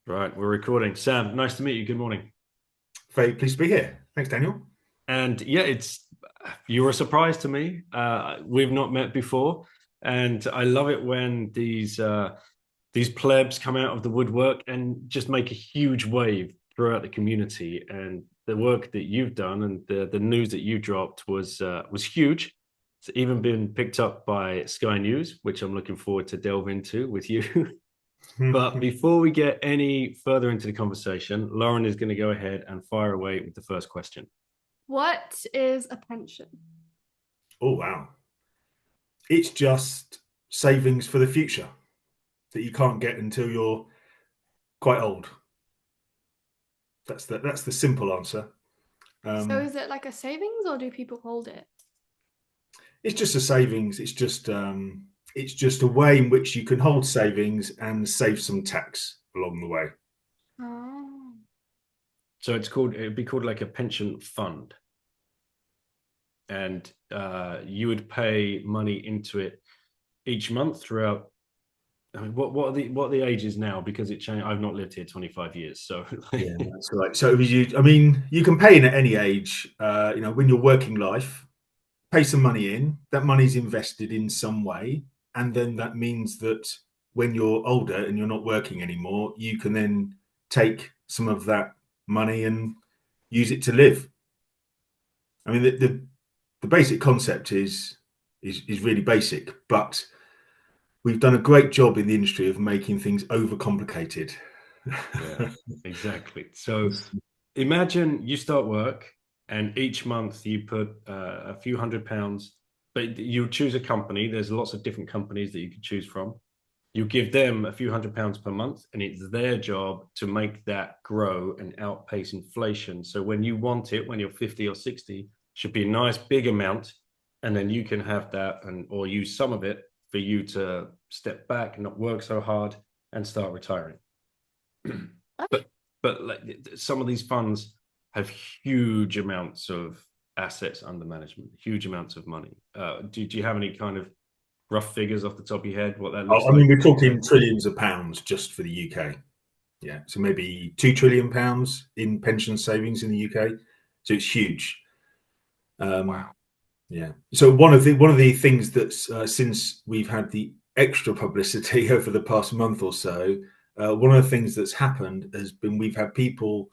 Right, we're recording. Sam, nice to meet you. Good morning. Very pleased to be here. Thanks, Daniel. And yeah, it's you were a surprise to me. We've not met before, and I love it when these plebs come out of the woodwork and just make a huge wave throughout the community. And the work that you've done and the news that you dropped was huge. It's even been picked up by Sky News, which I'm looking forward to delve into with you. But before we get any further into the conversation, Lauren is going to go ahead and fire away with the first question. What is a pension? Oh, wow. It's just savings for the future that you can't get until you're quite old. That's the simple answer. So is it like a savings or do people hold it? It's just a savings. It's just a way in which you can hold savings and save some tax along the way. Oh. So it'd be called like a pension fund. And you would pay money into it each month throughout. I mean, what are the ages now? Because it changed. I've not lived here 25 years, so Yeah, that's right. So you can pay in at any age. When you're working life, pay some money in. That money's invested in some way, and then that means that when you're older and you're not working anymore, you can then take some of that money and use it to live. I mean, the basic concept is really basic, but we've done a great job in the industry of making things overcomplicated. yeah, exactly. So imagine you start work and each month you put a few £100, but you choose a company. There's lots of different companies that you can choose from. You give them a few £100 per month, and it's their job to make that grow and outpace inflation. So when you want it, when you're 50 or 60, should be a nice big amount, and then you can have that or use some of it for you to step back and not work so hard and start retiring. but but like some of these funds have huge amounts of assets under management, huge amounts of money. Do you have any kind of rough figures off the top of your head what that looks I like mean, we're for the talking UK? trillions of pounds just for the UK. Yeah, so maybe £2 trillion in pension savings in the UK. So it's huge. Um, Wow. yeah. So one of the things that's since we've had the extra publicity over the past month or so, one of the things that's happened has been we've had people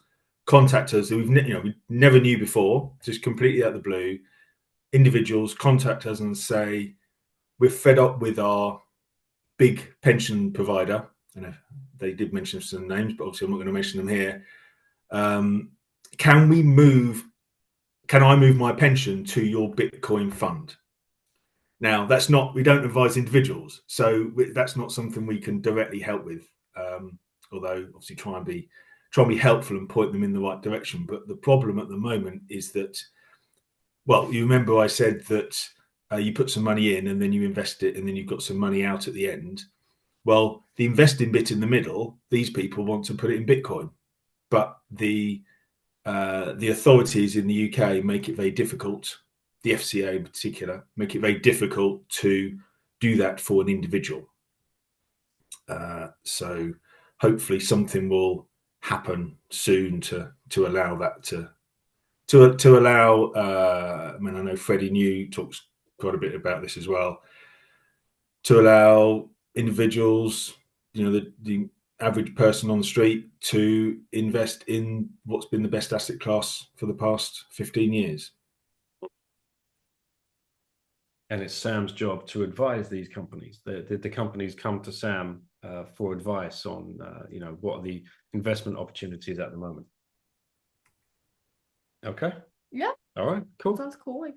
contact us that we never knew before, just completely out of the blue. Individuals contact us and say we're fed up with our big pension provider. And they did mention some names, but obviously I'm not going to mention them here. Um, can we move? Can I move my pension to your Bitcoin fund? Now, that's not. We don't advise individuals, so that's not something we can directly help with. Although, obviously, try and be helpful and point them in the right direction. But the problem at the moment is that, well, you remember I said that you put some money in and then you invest it, and then you've got some money out at the end. Well, the investing bit in the middle, these people want to put it in Bitcoin, but the authorities in the UK make it very difficult. The FCA in particular make it very difficult to do that for an individual. So hopefully something will happen soon to allow that to allow. I mean, I know Freddie New talks quite a bit about this as well. To allow individuals, the average person on the street, to invest in what's been the best asset class for the past 15 years. And it's Sam's job to advise these companies. The companies come to Sam for advice on, what are the investment opportunities at the moment. Okay. Yeah, All right. Cool. sounds cool. You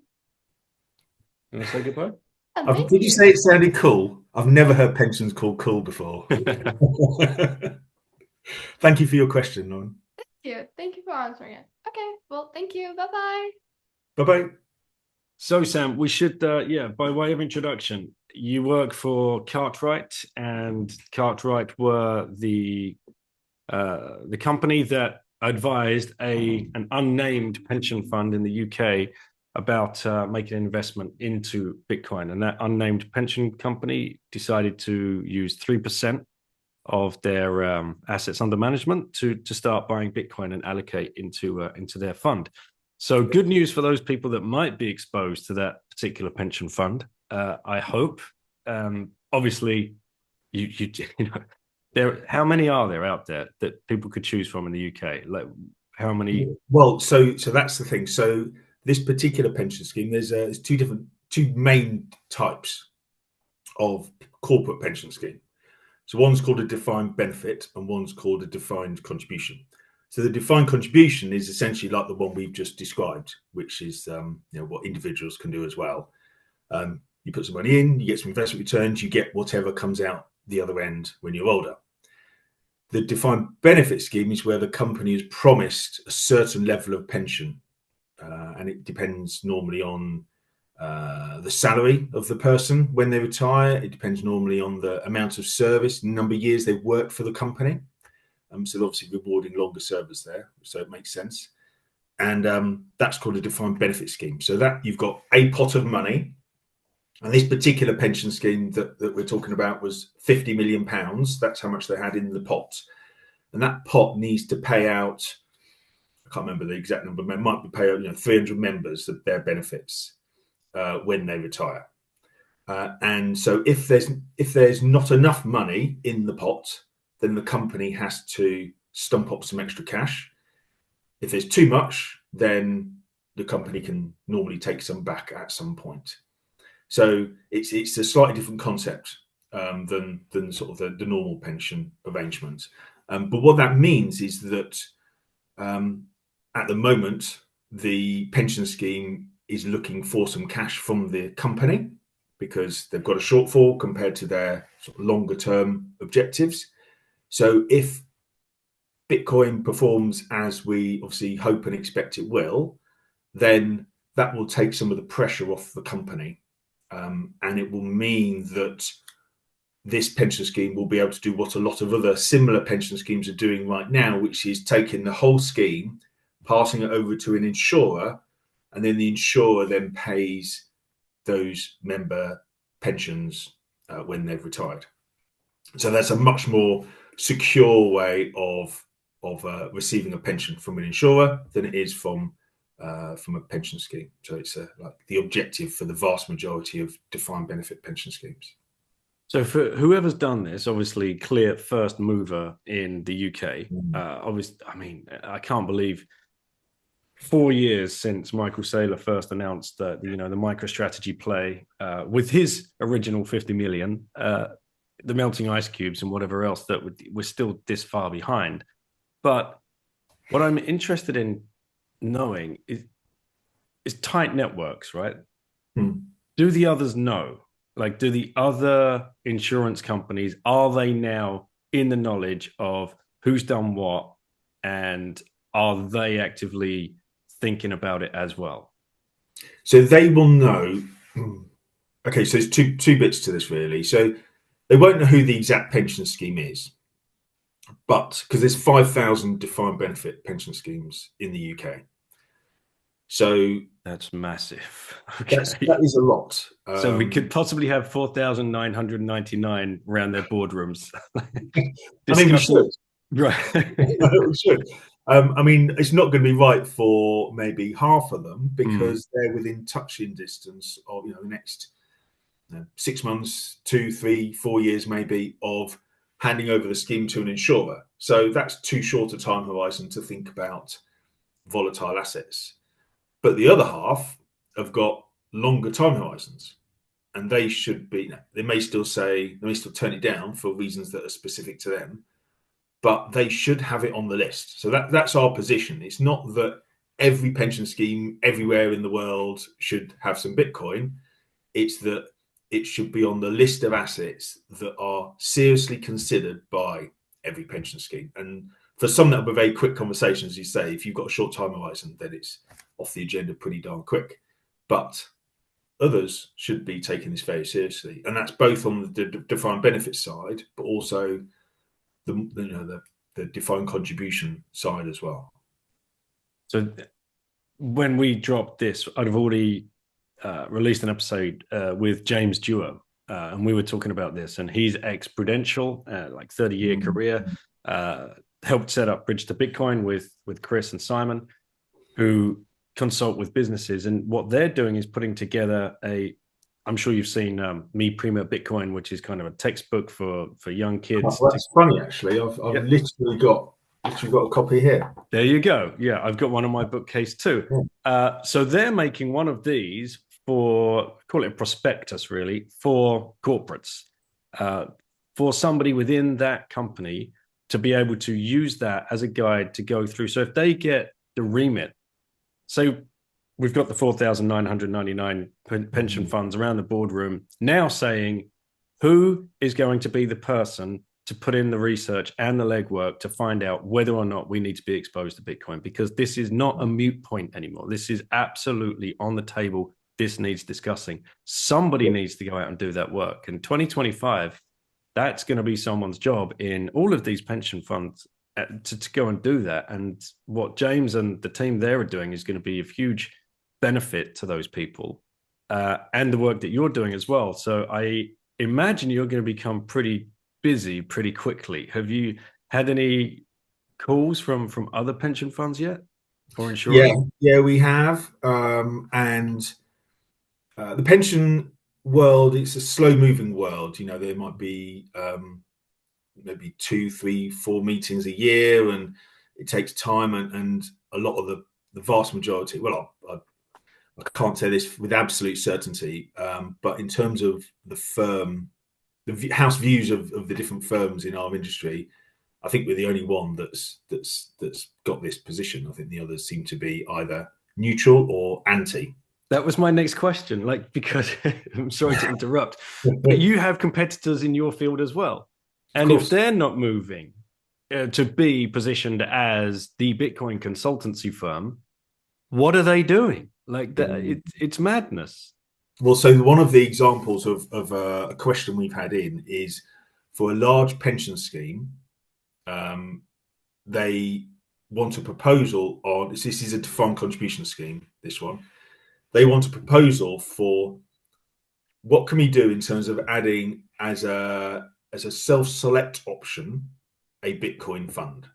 want to say goodbye? Thank Did you you. say it sounded cool? I've never heard pensions called cool before. Thank you for your question, Lauren. Thank you for answering it. Okay, well, thank you. Bye bye. Bye bye. So, Sam, we should, by way of introduction, you work for Cartwright, and Cartwright were the company that advised an unnamed pension fund in the UK about making an investment into Bitcoin. And that unnamed pension company decided to use 3% of their assets under management to start buying Bitcoin and allocate into their fund. So good news for those people that might be exposed to that particular pension fund. I hope. Obviously, you know, how many are there out there that people could choose from in the UK? Like how many? Well, so that's the thing. So this particular pension scheme, there's two main types of corporate pension scheme. So one's called a defined benefit and one's called a defined contribution. So the defined contribution is essentially like the one we've just described, which is what individuals can do as well. You put some money in, you get some investment returns, you get whatever comes out the other end when you're older. The defined benefit scheme is where the company is promised a certain level of pension, and it depends normally on the salary of the person when they retire. It depends normally on the amount of service, number of years they've worked for the company. So obviously rewarding longer service there, so it makes sense. And that's called a defined benefit scheme. So that you've got a pot of money, and this particular pension scheme that we're talking about was £50 million. That's how much they had in the pot. And that pot needs to pay out, I can't remember the exact number, it might be pay out 300 members of their benefits when they retire. And so if there's not enough money in the pot, then the company has to stump up some extra cash. If there's too much, then the company can normally take some back at some point. So it's a slightly different concept than sort of the normal pension arrangement. But what that means is that at the moment, the pension scheme is looking for some cash from the company because they've got a shortfall compared to their sort of longer term objectives. So if Bitcoin performs as we obviously hope and expect it will, then that will take some of the pressure off the company. And it will mean that this pension scheme will be able to do what a lot of other similar pension schemes are doing right now, which is taking the whole scheme, passing it over to an insurer, and then the insurer then pays those member pensions when they've retired. So that's a much more secure way of receiving a pension from an insurer than it is from a pension scheme. So it's like the objective for the vast majority of defined benefit pension schemes. So for whoever's done this, obviously clear first mover in the UK. Obviously, I mean, I can't believe 4 years since Michael Saylor first announced that the MicroStrategy play with his original 50 million, the melting ice cubes and whatever else that we're still this far behind. But what I'm interested in knowing is tight networks, right? Do the others know? Like, do the other insurance companies, are they now in the knowledge of who's done what, and are they actively thinking about it as well? So they will know. Okay, so there's two bits to this really. So they won't know who the exact pension scheme is, but because there's 5,000 defined benefit pension schemes in the UK. So that's massive. Okay. That is a lot. So we could possibly have 4,999 around their boardrooms. I mean, we should. Right. We should. I mean, it's not going to be right for maybe half of them because they're within touching distance of the next 6 months, 2, 3, 4 years maybe of handing over the scheme to an insurer. So that's too short a time horizon to think about volatile assets. But the other half have got longer time horizons, and they should be. They may still turn it down for reasons that are specific to them, but they should have it on the list. So that's our position. It's not that every pension scheme everywhere in the world should have some Bitcoin. It's that it should be on the list of assets that are seriously considered by every pension scheme. And for some, that'll be very quick conversations. As you say, if you've got a short time horizon, then it's off the agenda pretty darn quick. But others should be taking this very seriously, and that's both on the defined benefit side, but also the defined contribution side as well. So when we dropped this, I'd have already released an episode with James Dewar, and we were talking about this, and he's ex-Prudential, like 30-year career, helped set up Bridge to Bitcoin with Chris and Simon, who consult with businesses. And what they're doing is putting together I'm sure you've seen Me Prima Bitcoin, which is kind of a textbook for young kids. Oh, that's funny, actually. I've literally got a copy here. There you go. Yeah, I've got one on my bookcase too. So they're making one of these call it a prospectus, really, for corporates, for somebody within that company to be able to use that as a guide to go through. So if they get the remit, so we've got the 4,999 pension funds around the boardroom now saying, who is going to be the person to put in the research and the legwork to find out whether or not we need to be exposed to Bitcoin? Because this is not a moot point anymore. This is absolutely on the table. This needs discussing. Somebody needs to go out and do that work. In 2025, that's going to be someone's job in all of these pension funds to go and do that. And what James and the team there are doing is going to be a huge benefit to those people, and the work that you're doing as well. So I imagine you're going to become pretty busy pretty quickly. Have you had any calls from other pension funds yet, or insurers? Yeah, we have. And the pension world, it's a slow-moving world. You know, there might be maybe 2, 3, 4 meetings a year, and it takes time. And a lot of the vast majority. Well, I can't say this with absolute certainty, but in terms of the firm, the house views of the different firms in our industry, I think we're the only one that's got this position. I think the others seem to be either neutral or anti. That was my next question, because I'm sorry to interrupt, but you have competitors in your field as well. And if they're not moving to be positioned as the Bitcoin consultancy firm, what are they doing? It's madness. Well, so one of the examples of a question we've had in is for a large pension scheme, they want a proposal on, this is a defined contribution scheme, this one. They want a proposal for what can we do in terms of adding as a self-select option a Bitcoin fund.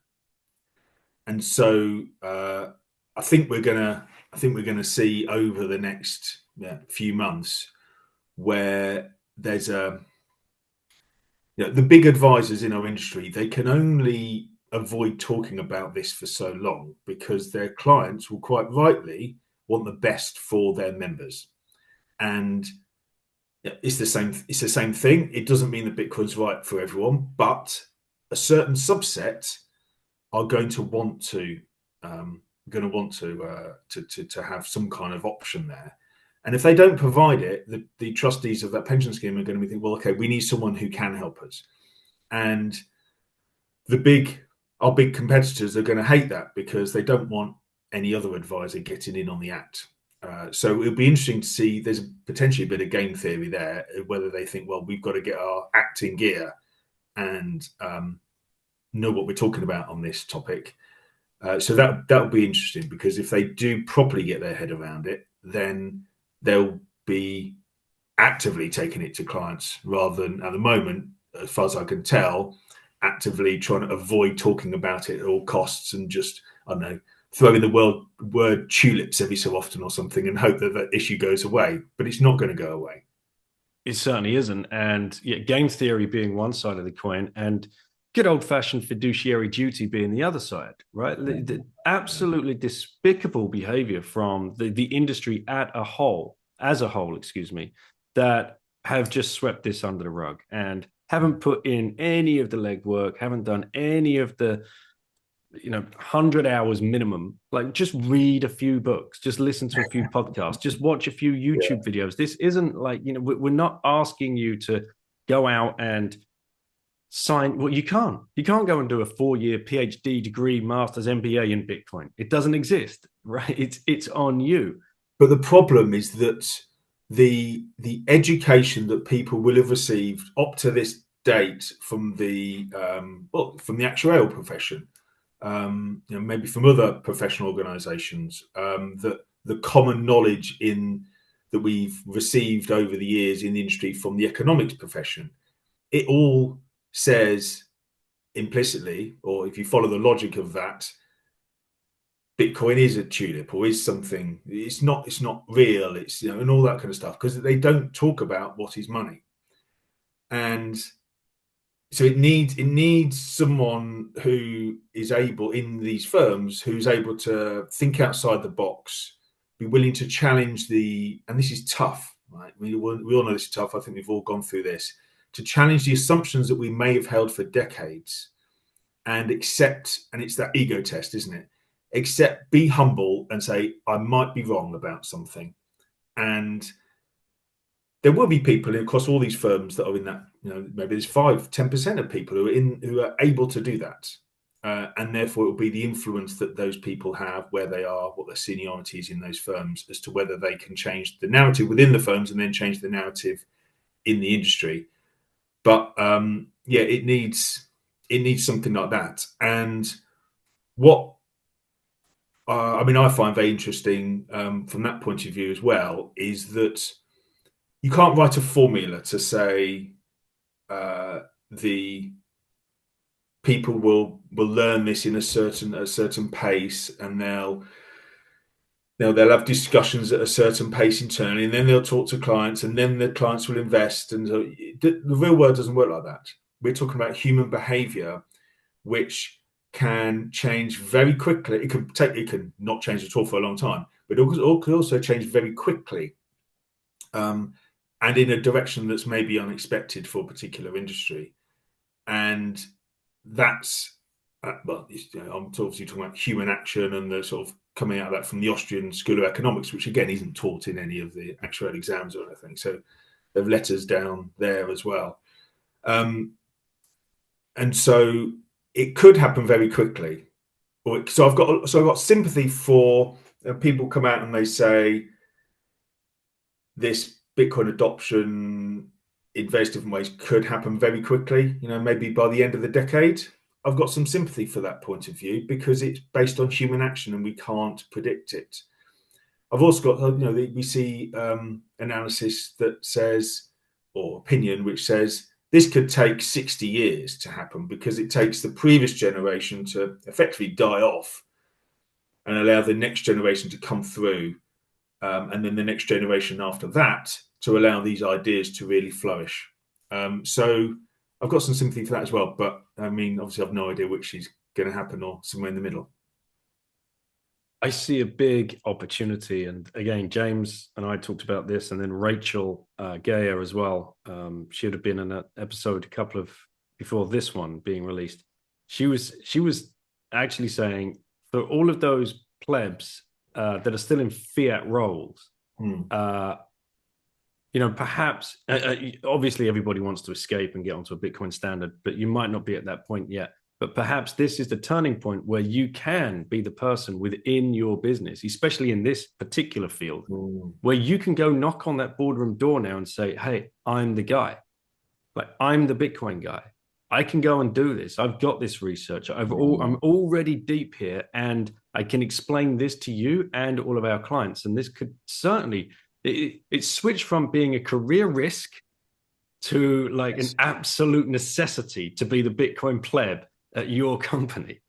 And so I think we're gonna see over the next few months where there's the big advisors in our industry, they can only avoid talking about this for so long because their clients will quite rightly want the best for their members. And it's the same thing. It doesn't mean that Bitcoin's right for everyone, but a certain subset are going to want to have some kind of option there. And if they don't provide it, the trustees of that pension scheme are going to be thinking, well, okay, we need someone who can help us. And our big competitors are going to hate that because they don't want any other advisor getting in on the act. So it'll be interesting to see. There's potentially a bit of game theory there, whether they think, well, we've got to get our act in gear and know what we're talking about on this topic. So that'll be interesting, because if they do properly get their head around it, then they'll be actively taking it to clients rather than, at the moment, as far as I can tell, actively trying to avoid talking about it at all costs and just, I don't know, throw in the word tulips every so often or something and hope that issue goes away. But it's not going to go away. It certainly isn't. And game theory being one side of the coin, and good old-fashioned fiduciary duty being the other side, right? The absolutely despicable behavior from the industry as a whole, that have just swept this under the rug and haven't put in any of the legwork, haven't done any of the 100 hours minimum. Like, just read a few books, just listen to a few podcasts, just watch a few YouTube videos. This isn't like, we're not asking you to go out and sign. Well, you can't go and do a 4-year PhD degree, master's, MBA in Bitcoin. It doesn't exist, right? It's on you. But the problem is that the education that people will have received up to this date from the actuarial profession, maybe from other professional organisations, that the common knowledge in that we've received over the years in the industry from the economics profession, it all says implicitly, or if you follow the logic of that, Bitcoin is a tulip or is something. It's not real. It's, and all that kind of stuff, because they don't talk about what is money. And so it needs someone who is able, in these firms, who's able to think outside the box, be willing to challenge and this is tough, right? We all know this is tough. I think we've all gone through this, to challenge the assumptions that we may have held for decades and accept, and it's that ego test, isn't it? Accept, be humble and say, I might be wrong about something. And there will be people across all these firms that are in that, maybe there's 5-10% of people who are able to do that. And therefore it will be the influence that those people have, where they are, what their seniority is in those firms, as to whether they can change the narrative within the firms and then change the narrative in the industry. But it needs something like that. And what I find very interesting from that point of view as well is that you can't write a formula to say the people will learn this in a certain pace, and they'll have discussions at a certain pace internally, and then they'll talk to clients, and then the clients will invest. And so the real world doesn't work like that. We're talking about human behavior, which can change very quickly. It can not change at all for a long time, but it could also change very quickly, and in a direction that's maybe unexpected for a particular industry. And that's I'm obviously talking about human action and the sort of coming out of that from the Austrian School of Economics, which again isn't taught in any of the actual exams or anything. So there are letters down there as well. And so it could happen very quickly. So I've got sympathy for people come out and they say this Bitcoin adoption in various different ways could happen very quickly, maybe by the end of the decade. I've got some sympathy for that point of view, because it's based on human action and we can't predict it. I've also got, we see analysis that says, or opinion, which says this could take 60 years to happen, because it takes the previous generation to effectively die off and allow the next generation to come through. And then the next generation after that to allow these ideas to really flourish. So I've got some sympathy for that as well. But obviously I've no idea which is going to happen, or somewhere in the middle. I see a big opportunity. And again, James and I talked about this, and then Rachel Gayer as well. She would have been in an episode before this one being released. She was actually saying, for all of those plebs that are still in fiat roles, perhaps obviously everybody wants to escape and get onto a Bitcoin standard, but you might not be at that point yet. But perhaps this is the turning point where you can be the person within your business, especially in this particular field, where you can go knock on that boardroom door now and say, hey, I'm the guy. Like, I'm the Bitcoin guy. I can go and do this. I've got this research. I'm already deep here, and I can explain this to you and all of our clients. And this could certainly, it switched from being a career risk to like an absolute necessity to be the Bitcoin pleb at your company.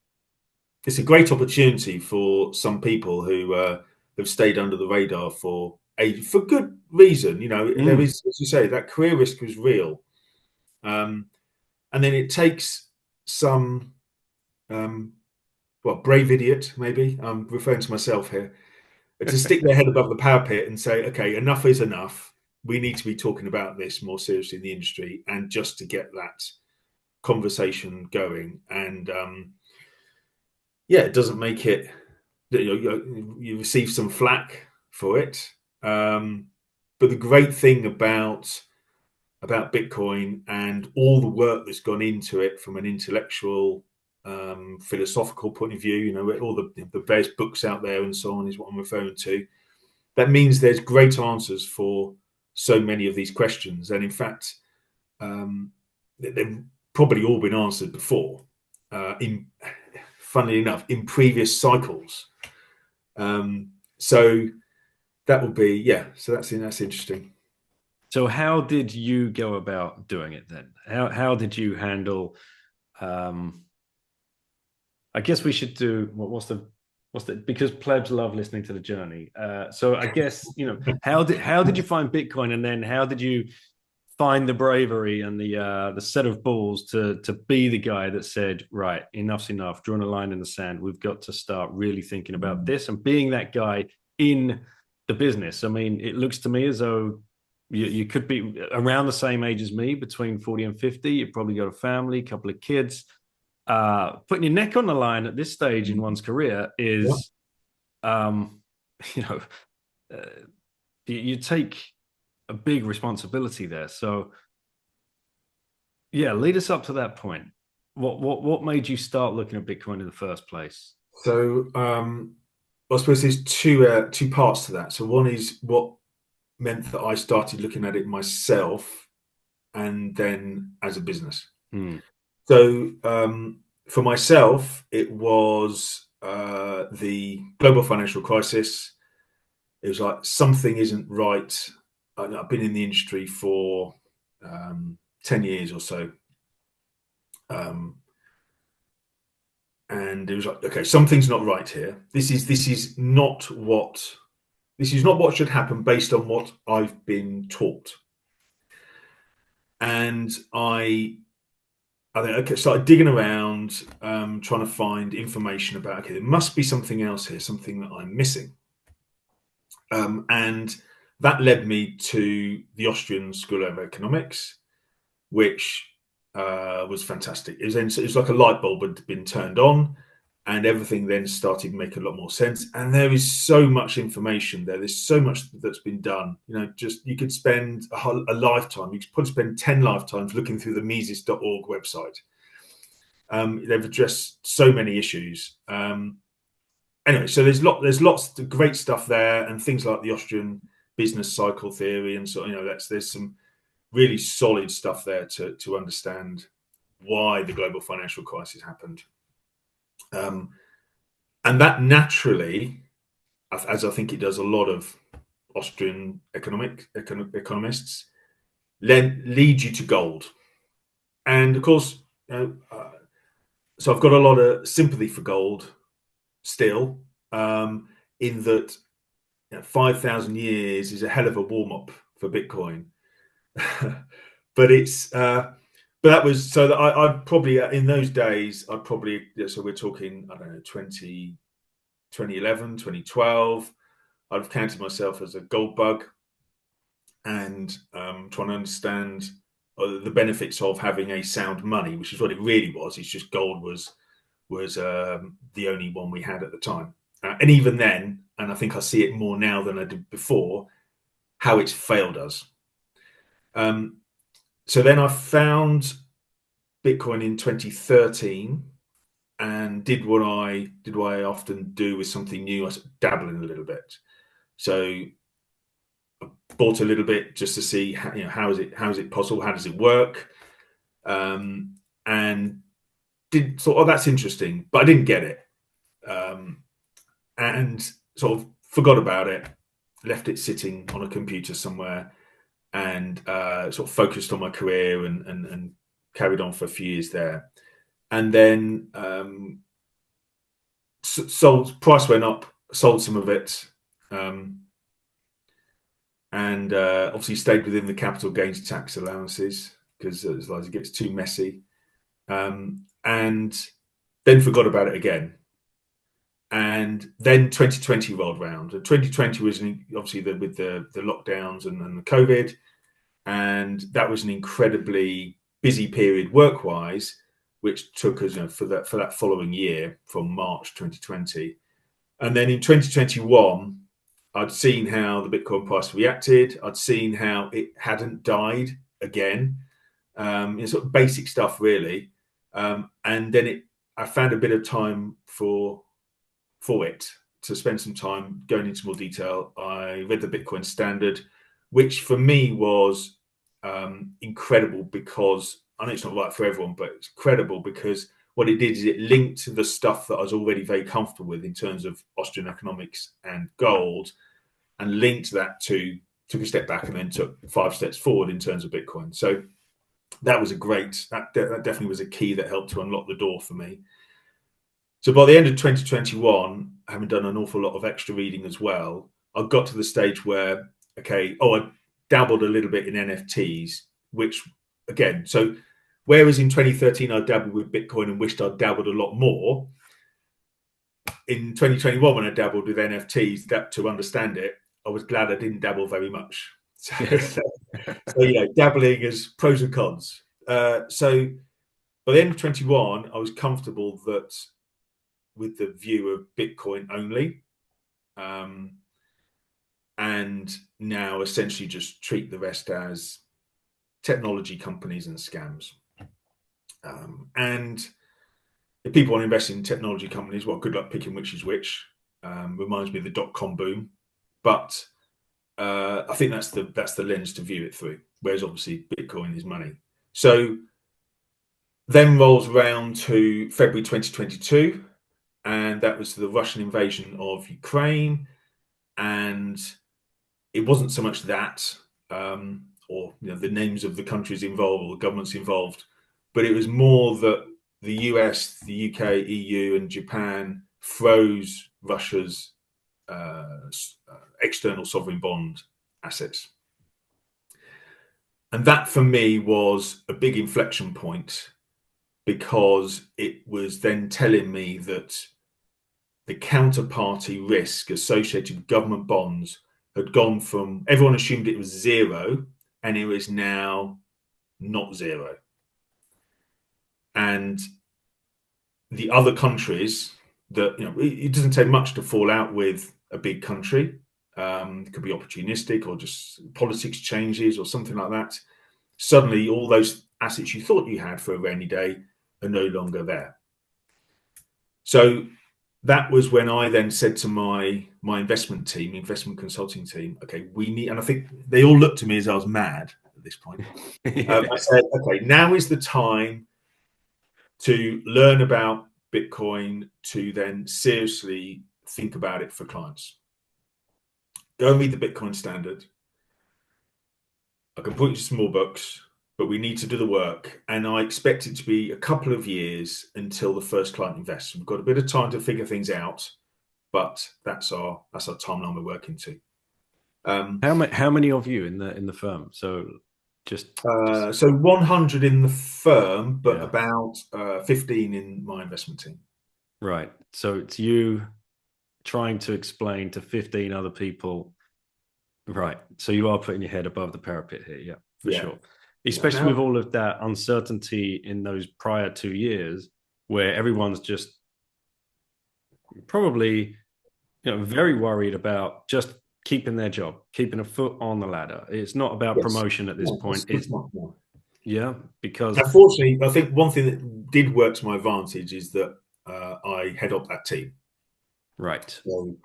It's a great opportunity for some people who have stayed under the radar for good reason. There is, as you say, that career risk was real. And then it takes some, brave idiot, maybe, I'm referring to myself here, to stick their head above the parapet and say, okay, enough is enough. We need to be talking about this more seriously in the industry, and just to get that conversation going. And it doesn't make it, you receive some flack for it. But the great thing about Bitcoin and all the work that's gone into it from an intellectual, philosophical point of view, all the various books out there and so on, is what I'm referring to. That means there's great answers for so many of these questions. And in fact, they've probably all been answered before, funnily enough, in previous cycles. So that will be, yeah. So that's interesting. So how did you go about doing it then? How did you handle? I guess we should do what's the because plebs love listening to the journey. So I guess how did you find Bitcoin, and then how did you find the bravery and the set of balls to be the guy that said, right, enough's enough, drawing a line in the sand. We've got to start really thinking about this and being that guy in the business. I mean, it looks to me as though you could be around the same age as me, between 40 and 50. You've probably got a family, a couple of kids. Putting your neck on the line at this stage in one's career is, you know, uh, you take a big responsibility there. So, yeah, lead us up to that point. What made you start looking at Bitcoin in the first place? So, I suppose there's two parts to that. So one is what meant that I started looking at it myself, and then as a business. So for myself, it was the global financial crisis. It was like something isn't right. I've been in the industry for 10 years or so. And it was like, okay, something's not right here. This is not what should happen based on what I've been taught. And I think, okay, started digging around, trying to find information about, okay, there must be something else here, something that I'm missing. And that led me to the Austrian School of Economics, which was fantastic. It was like a light bulb had been turned on, and everything then started to make a lot more sense. And there is so much information there. There's so much that's been done. Just you could spend a lifetime. You could spend 10 lifetimes looking through the Mises.org website. They've addressed so many issues. Anyway, so there's lots of great stuff there, and things like the Austrian business cycle theory, and so there's some really solid stuff there to understand why the global financial crisis happened. And that naturally, as I think it does a lot of Austrian economists, lead you to gold. And of course, so I've got a lot of sympathy for gold still, in that 5,000 years is a hell of a warm-up for Bitcoin. But that was so that I'd probably, in those days, so we're talking, I don't know, 2011, 2012, I'd have counted myself as a gold bug, and trying to understand the benefits of having a sound money, which is what it really was. It's just gold was the only one we had at the time. And even then, and I think I see it more now than I did before, how it's failed us. So then I found Bitcoin in 2013 and did what I often do with something new. I dabble in a little bit. So I bought a little bit just to see how is it possible? How does it work? And thought, oh, that's interesting, but I didn't get it. And sort of forgot about it, left it sitting on a computer somewhere, and sort of focused on my career and carried on for a few years there. And then price went up, sold some of it, and obviously stayed within the capital gains tax allowances, because otherwise it gets too messy. And then forgot about it again. And then 2020 rolled round. And 2020 was obviously with the lockdowns and the COVID, and that was an incredibly busy period work-wise, which took us for that following year from March 2020. And then in 2021, I'd seen how the Bitcoin price reacted. I'd seen how it hadn't died again. Sort of basic stuff, really. And then I found a bit of time for it to spend some time going into more detail. I read the Bitcoin Standard, which for me was incredible, because I know it's not right for everyone, but it's credible because what it did is it linked to the stuff that I was already very comfortable with in terms of Austrian economics and gold, and linked that to, took a step back and then took 5 steps forward in terms of Bitcoin. So that was that definitely was a key that helped to unlock the door for me. So by the end of 2021, having done an awful lot of extra reading as well, I got to the stage where, I dabbled a little bit in NFTs, which again, so whereas in 2013 I dabbled with Bitcoin and wished I'd dabbled a lot more, in 2021 when I dabbled with NFTs, that to understand it, I was glad I didn't dabble very much. So, Yes. dabbling is pros and cons. So by the end of 21, I was comfortable that with the view of Bitcoin only, and now essentially just treat the rest as technology companies and scams. And if people want to invest in technology companies, well, good luck picking which is which. Reminds me of the dot-com boom, but I think that's the lens to view it through. Whereas obviously Bitcoin is money. So then rolls around to February 2022, and that was the Russian invasion of Ukraine. And it wasn't so much that, or the names of the countries involved or the governments involved, but it was more that the US, the UK, EU, and Japan froze Russia's external sovereign bond assets. And that for me was a big inflection point, because it was then telling me that the counterparty risk associated with government bonds had gone from, everyone assumed it was zero, and it was now not zero. And the other countries that, it doesn't take much to fall out with a big country. It could be opportunistic or just politics changes or something like that. Suddenly, all those assets you thought you had for a rainy day are no longer there. So that was when I then said to my investment consulting team, okay, we need, and I think they all looked at me as I was mad at this point. I said, okay, now is the time to learn about Bitcoin, to then seriously think about it for clients. Go and read the Bitcoin Standard. I can point you to small books, but we need to do the work. And I expect it to be a couple of years until the first client invests. We've got a bit of time to figure things out, but that's our timeline we're working to. How many of you in the firm? So so 100 in the firm, but yeah. about 15 in my investment team. Right. So it's you trying to explain to 15 other people. Right. So you are putting your head above the parapet here. Yeah, for sure. Especially with all of that uncertainty in those prior 2 years, where everyone's just probably, very worried about just keeping their job, keeping a foot on the ladder. It's not about promotion at this point. It's not. No. Yeah, because unfortunately, I think one thing that did work to my advantage is that I head up that team. Right. So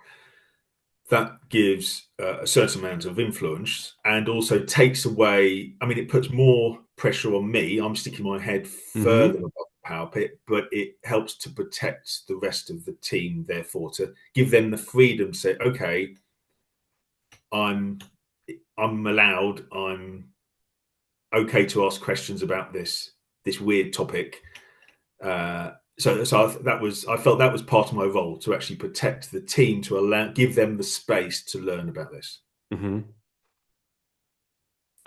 that gives a certain amount of influence, and also takes away, it puts more pressure on me. I'm sticking my head further above the parapet, but it helps to protect the rest of the team, therefore, to give them the freedom to say, okay, I'm allowed, I'm okay to ask questions about this weird topic. So I felt that was part of my role, to actually protect the team, to give them the space to learn about this. Mm-hmm.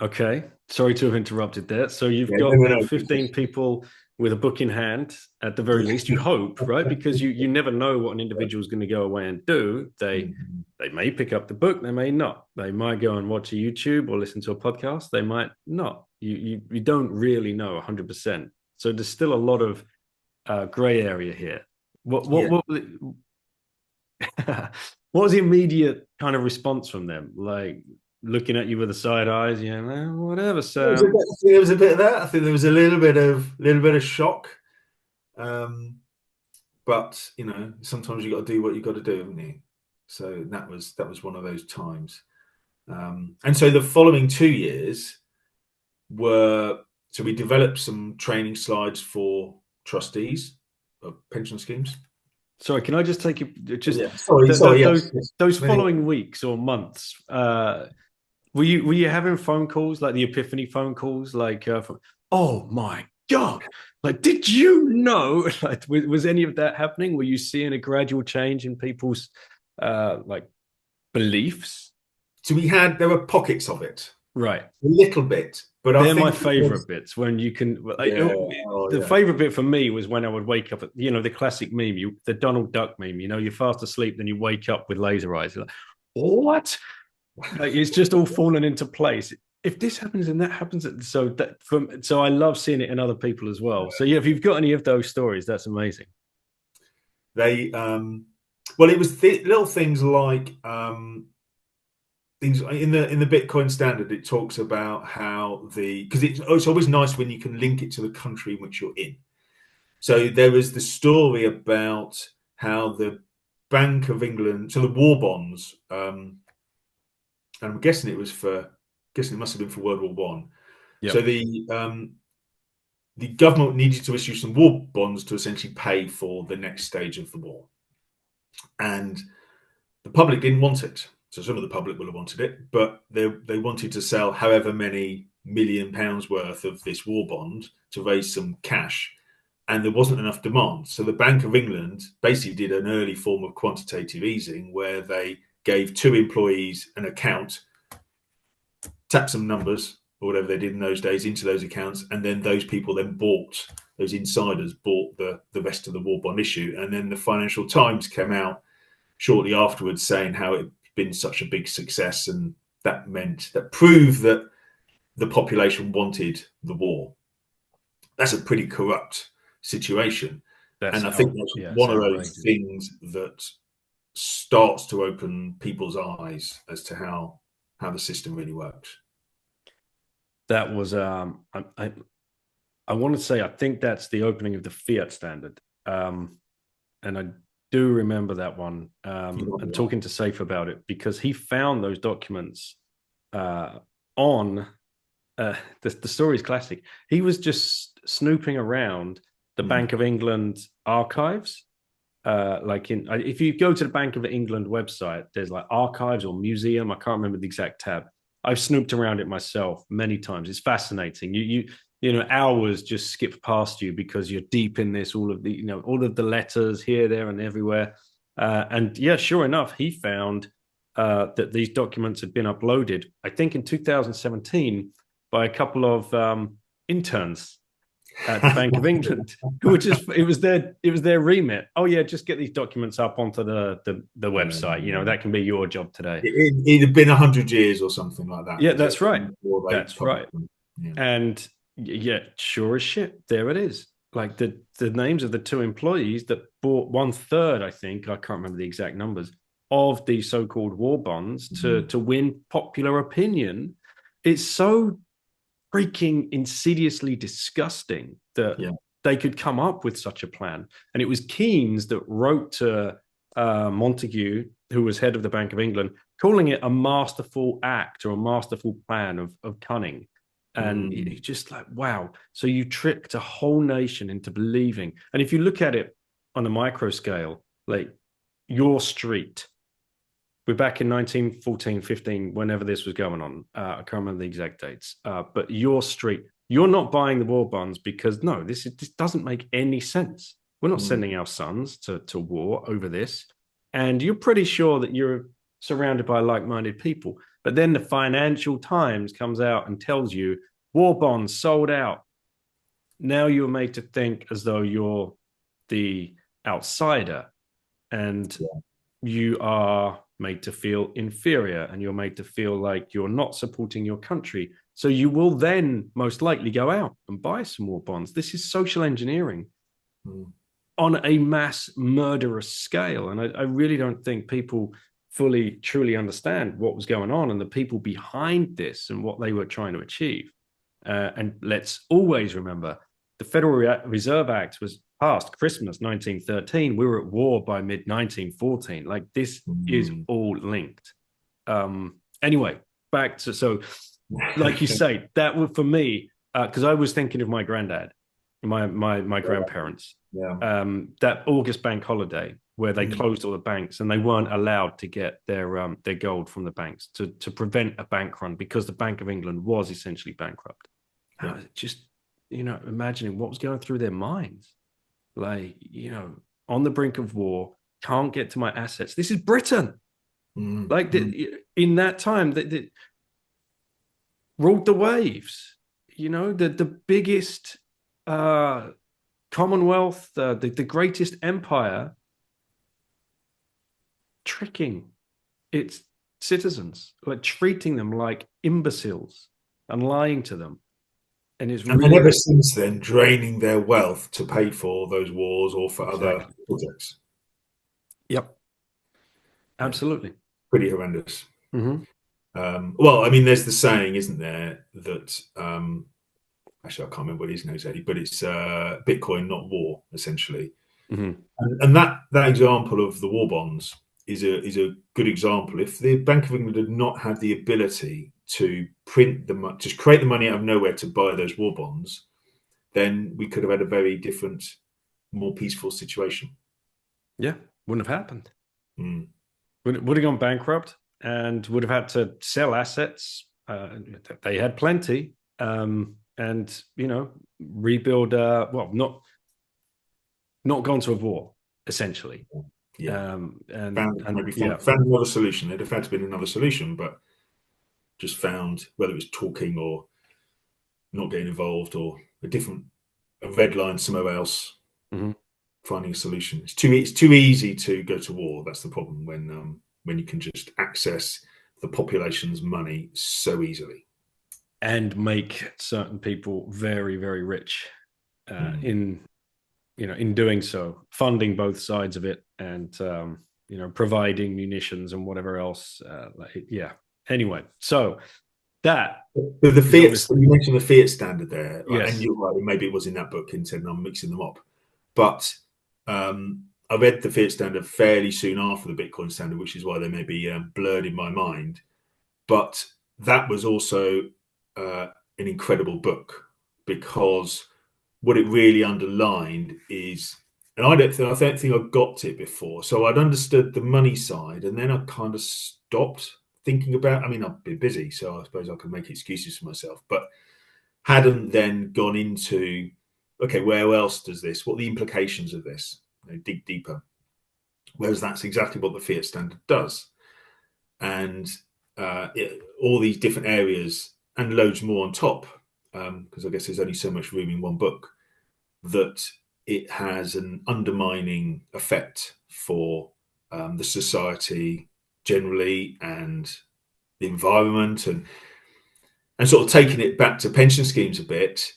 Okay, sorry to have interrupted there. So you've got 15 people with a book in hand, at the very least, you hope, right? Because you never know what an individual is going to go away and do. They may pick up the book, they may not. They might go and watch a YouTube or listen to a podcast. They might not. You don't really know 100%. So there's still a lot of gray area here. What was the immediate kind of response from them? Like looking at you with the side eyes, whatever. So there was a bit of that. I think there was a little bit of shock. But sometimes you got to do what you got to do, haven't you? So that was one of those times. And so the following 2 years so we developed some training slides for trustees of pension schemes. Sorry, can I just take you just Yeah. Sorry. Yes. those following weeks or months? Were you having phone calls like the epiphany phone calls, like, oh my God, like, did you know? Like, was any of that happening? Were you seeing a gradual change in people's like beliefs? So there were pockets of it, Right. a little bit, but I They're my think favorite bits when you can. Like, yeah, oh, the yeah. favorite bit for me was when I would wake up. The classic meme, the Donald Duck meme. You're fast asleep, then you wake up with laser eyes. You're like, what? Like, it's just all fallen into place. If this happens and that happens, so I love seeing it in other people as well. So yeah, if you've got any of those stories, that's amazing. They well, it was little things like things in the Bitcoin standard. It talks about how because it's always nice when you can link it to the country in which you're in. So there was the story about how the Bank of England, so the war bonds, and I'm guessing it must have been for World War One. Yeah. So the government needed to issue some war bonds to essentially pay for the next stage of the war, and the public didn't want it. So some of the public would have wanted it, but they wanted to sell however many £1 million worth of this war bond to raise some cash, and there wasn't enough demand. So the Bank of England basically did an early form of quantitative easing where they gave 2 employees an account, tapped some numbers or whatever they did in those days into those accounts, and then those people those insiders bought the rest of the war bond issue. And then the Financial Times came out shortly afterwards saying how it had been such a big success, and that proved that the population wanted the war. That's a pretty corrupt situation. And I think that's one of those things that starts to open people's eyes as to how the system really works. That was I want to say I think that's the opening of the fiat standard, and I do remember that one, and talking to Safe about it, because he found those documents on the story is classic. He was just snooping around the Bank of England archives. If you go to the Bank of England website, there's like archives or museum. I can't remember the exact tab. I've snooped around it myself many times. It's fascinating. Hours just skip past you because you're deep in this. All of the letters here, there, and everywhere. And yeah, sure enough, he found that these documents had been uploaded, I think in 2017, by a couple of interns at the Bank of England, who were it was their remit. Oh yeah, just get these documents up onto the website. That can be your job today. It had been 100 years or something like that. Yeah, that's right. That's right. Yeah. And yeah, sure as shit, there it is. Like the names of the 2 employees that bought 1/3, I think, I can't remember the exact numbers, of the so-called war bonds to win popular opinion. It's so freaking insidiously disgusting that they could come up with such a plan. And it was Keynes that wrote to Montague, who was head of the Bank of England, calling it a masterful act or a masterful plan of cunning. And it's just like, wow. So you tricked a whole nation into believing. And if you look at it on a micro scale, like your street, we're back in 1914, 15, whenever this was going on. I can't remember the exact dates. But your street, you're not buying the war bonds because, no, this doesn't make any sense. We're not sending our sons to war over this. And you're pretty sure that you're surrounded by like-minded people. But then the Financial Times comes out and tells you war bonds sold out. Now you're made to think as though you're the outsider, and you are made to feel inferior, and you're made to feel like you're not supporting your country. So you will then most likely go out and buy some war bonds. This is social engineering on a mass murderous scale. And I really don't think people fully, truly understand what was going on and the people behind this and what they were trying to achieve. And let's always remember, the Federal Reserve Act was passed Christmas 1913. We were at war by mid-1914. Like, this is all linked. Anyway, back to, so like you say, that would, for me, because I was thinking of my granddad, my grandparents. Yeah. That August bank holiday where they closed all the banks and they weren't allowed to get their gold from the banks to prevent a bank run, because the Bank of England was essentially bankrupt. Yeah. Just, imagining what was going through their minds. Like, on the brink of war, can't get to my assets. This is Britain. Like, in that time, that ruled the waves. The biggest Commonwealth, the greatest empire, tricking its citizens, like treating them like imbeciles and lying to them. And then ever since then, draining their wealth to pay for those wars or for other projects. Yep. Absolutely. Pretty horrendous. Well, I mean, there's the saying, isn't there, that actually I can't remember what it is now exactly, but it's Bitcoin, not war, essentially. And that example of the war bonds is a good example. If the Bank of England had not had the ability to print just create the money out of nowhere to buy those war bonds, then we could have had a very different, more peaceful situation. Yeah, wouldn't have happened. Would have gone bankrupt and would have had to sell assets. They had plenty, and rebuild. Not gone to a war, essentially. Yeah, and found another solution. There'd have had to be another solution, but just found, whether it was talking or not getting involved or a red line somewhere else, finding a solution. It's too easy to go to war. That's the problem when you can just access the population's money so easily and make certain people very, very rich in doing so, funding both sides of it, and providing munitions and whatever else. Anyway, so that the fiat, you mentioned the fiat standard there, right? Yes. And you're right, maybe it was in that book instead, and I'm mixing them up. But I read the fiat standard fairly soon after the Bitcoin standard, which is why they may be blurred in my mind. But that was also an incredible book, because what it really underlined is, and I don't think I got it before. So I'd understood the money side, and then I kind of stopped thinking about. I mean, I've been busy, so I suppose I can make excuses for myself, but hadn't then gone into, okay, where else does this? What are the implications of this? Dig deeper. Whereas that's exactly what the fiat standard does, and all these different areas and loads more on top, because I guess there's only so much room in one book, that it has an undermining effect for the society generally and the environment, and sort of taking it back to pension schemes a bit.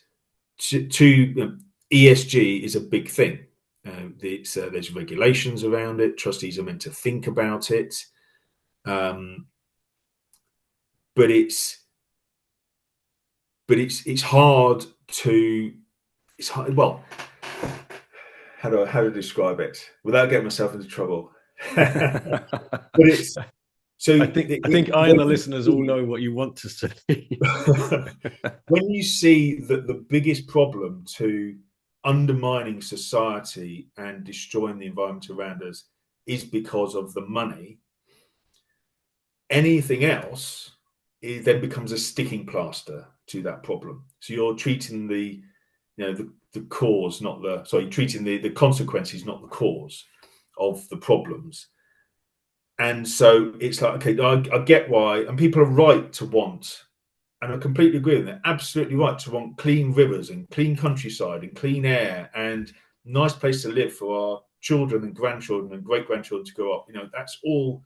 ESG is a big thing. There's regulations around it. Trustees are meant to think about it, but it's hard to. It's hard. Well, how to describe it without getting myself into trouble? But it's so. I think I and the listeners all know what you want to say. When you see that the biggest problem to undermining society and destroying the environment around us is because of the money, anything else then becomes a sticking plaster to that problem. So you're treating the cause, not the treating the consequences, not the cause of the problems. And so it's like, okay, I get why, and people are right to want, and I completely agree with them, they're absolutely right to want clean rivers and clean countryside and clean air and nice place to live for our children and grandchildren and great-grandchildren to grow up. That's all,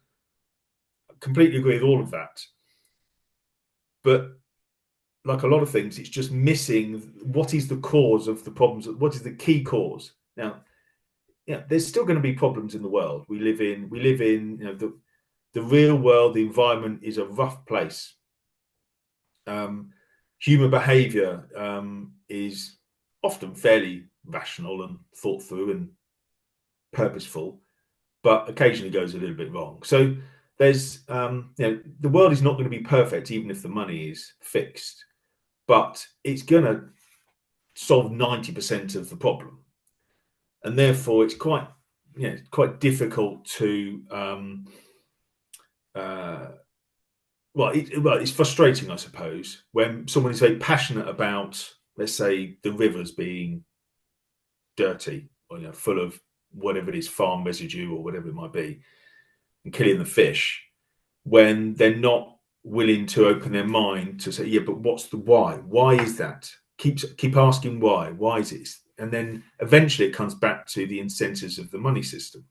completely agree with all of that. But like a lot of things, it's just missing what is the cause of the problems. What is the key cause? Now, there's still going to be problems in the world we live in. The real world, the environment is a rough place. Human behavior is often fairly rational and thought through and purposeful, but occasionally goes a little bit wrong. So there's, the world is not going to be perfect, even if the money is fixed, but it's going to solve 90% of the problem. And therefore it's quite quite difficult to it's frustrating, I suppose, when someone is very passionate about, let's say, the rivers being dirty or full of whatever it is, farm residue or whatever it might be, and killing the fish, when they're not willing to open their mind to say, yeah, but what's the why? Why is that? Keep asking why. Why is it? And then eventually it comes back to the incentives of the money system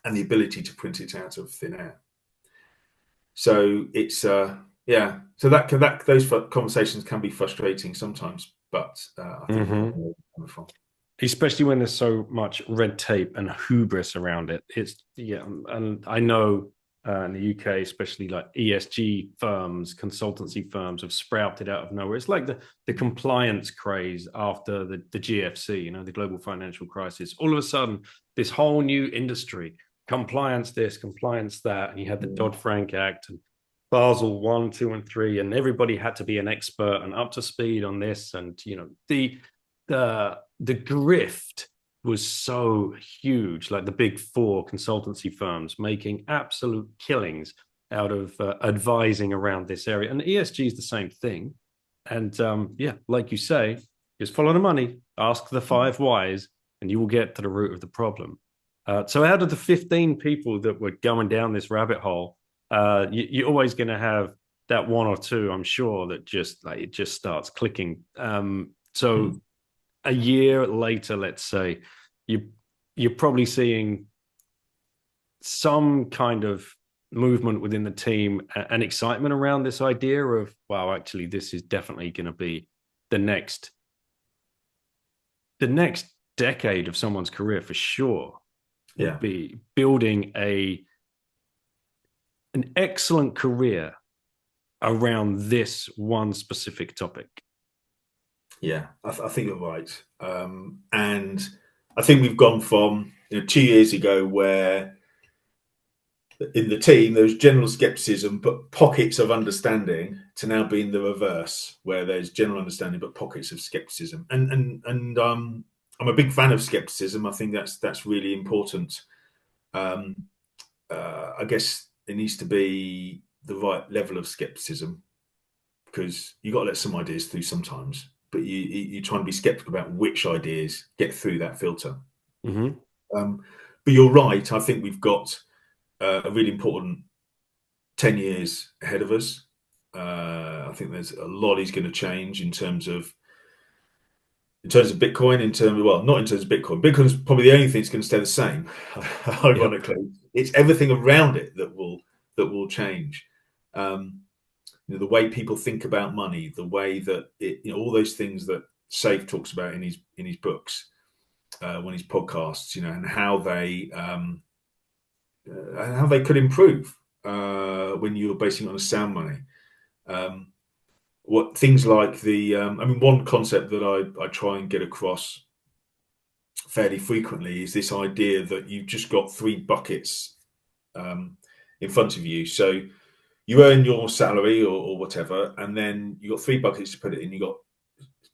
and the ability to print it out of thin air. So it's so that those conversations can be frustrating sometimes, but I think coming from. Especially when there's so much red tape and hubris around it. And I know in the UK, especially like ESG firms, consultancy firms have sprouted out of nowhere. It's like the compliance craze after the GFC, the global financial crisis. All of a sudden, this whole new industry, compliance this, compliance that, and you had the Dodd-Frank Act and Basel 1, 2, and 3, and everybody had to be an expert and up to speed on this. And the grift was so huge, like the big four consultancy firms making absolute killings out of advising around this area. And ESG is the same thing. And like you say, just follow the money, ask the 5 whys, and you will get to the root of the problem. So out of the 15 people that were going down this rabbit hole, you're always going to have that one or two, I'm sure, that just it just starts clicking. A year later, let's say, you're probably seeing some kind of movement within the team and excitement around this idea of, wow, actually, this is definitely going to be the next decade of someone's career for sure. Yeah, be building an excellent career around this one specific topic. Yeah, I think you're right. And I think we've gone from 2 years ago where in the team there was general skepticism but pockets of understanding, to now being the reverse, where there's general understanding but pockets of skepticism. And I'm a big fan of skepticism. I think that's really important. I guess it needs to be the right level of skepticism, because you've got to let some ideas through sometimes, but you try and be skeptical about which ideas get through that filter. Mm-hmm. But you're right. I think we've got a really important 10 years ahead of us. I think there's a lot is going to change in terms of Bitcoin, not in terms of Bitcoin. Bitcoin is probably the only thing that's going to stay the same. Ironically, It's everything around it that will change. The way people think about money, the way that all those things that Safe talks about in his books, when his podcasts, and how they could improve when you're basing it on a sound money. What things like one concept that I try and get across fairly frequently is this idea that you've just got 3 buckets in front of you. So you earn your salary or whatever, and then you got 3 buckets to put it in. You got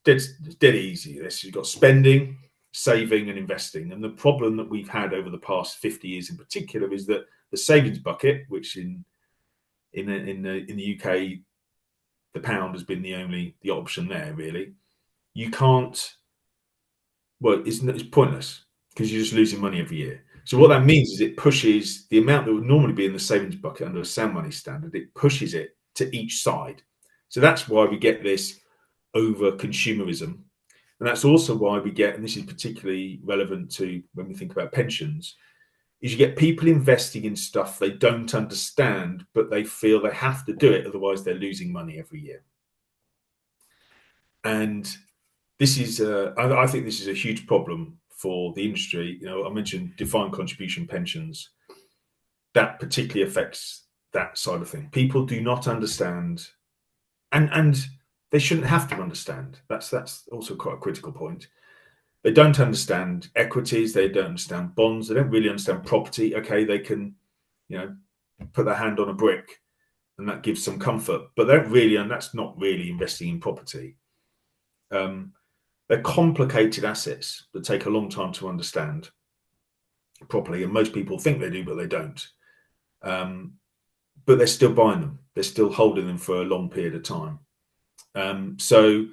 dead easy. You've got spending, saving, and investing. And the problem that we've had over the past 50 years in particular is that the savings bucket, which in the UK, the pound has been the option there, really. You can't. Well, it's pointless, because you're just losing money every year. So what that means is it pushes the amount that would normally be in the savings bucket under a sound money standard, it pushes it to each side. So that's why we get this over consumerism. And that's also why we get, and this is particularly relevant to when we think about pensions, is you get people investing in stuff they don't understand, but they feel they have to do it, otherwise they're losing money every year. And this is, I think this is a huge problem for the industry. I mentioned defined contribution pensions. That particularly affects that side of things. People do not understand, and they shouldn't have to understand. That's also quite a critical point. They don't understand equities. They don't understand bonds. They don't really understand property. Okay, they can, put their hand on a brick, and that gives some comfort. But they don't really, and that's not really investing in property. They're complicated assets that take a long time to understand. properly, and most people think they do, but they don't. But they're still buying them. They're still holding them for a long period of time. So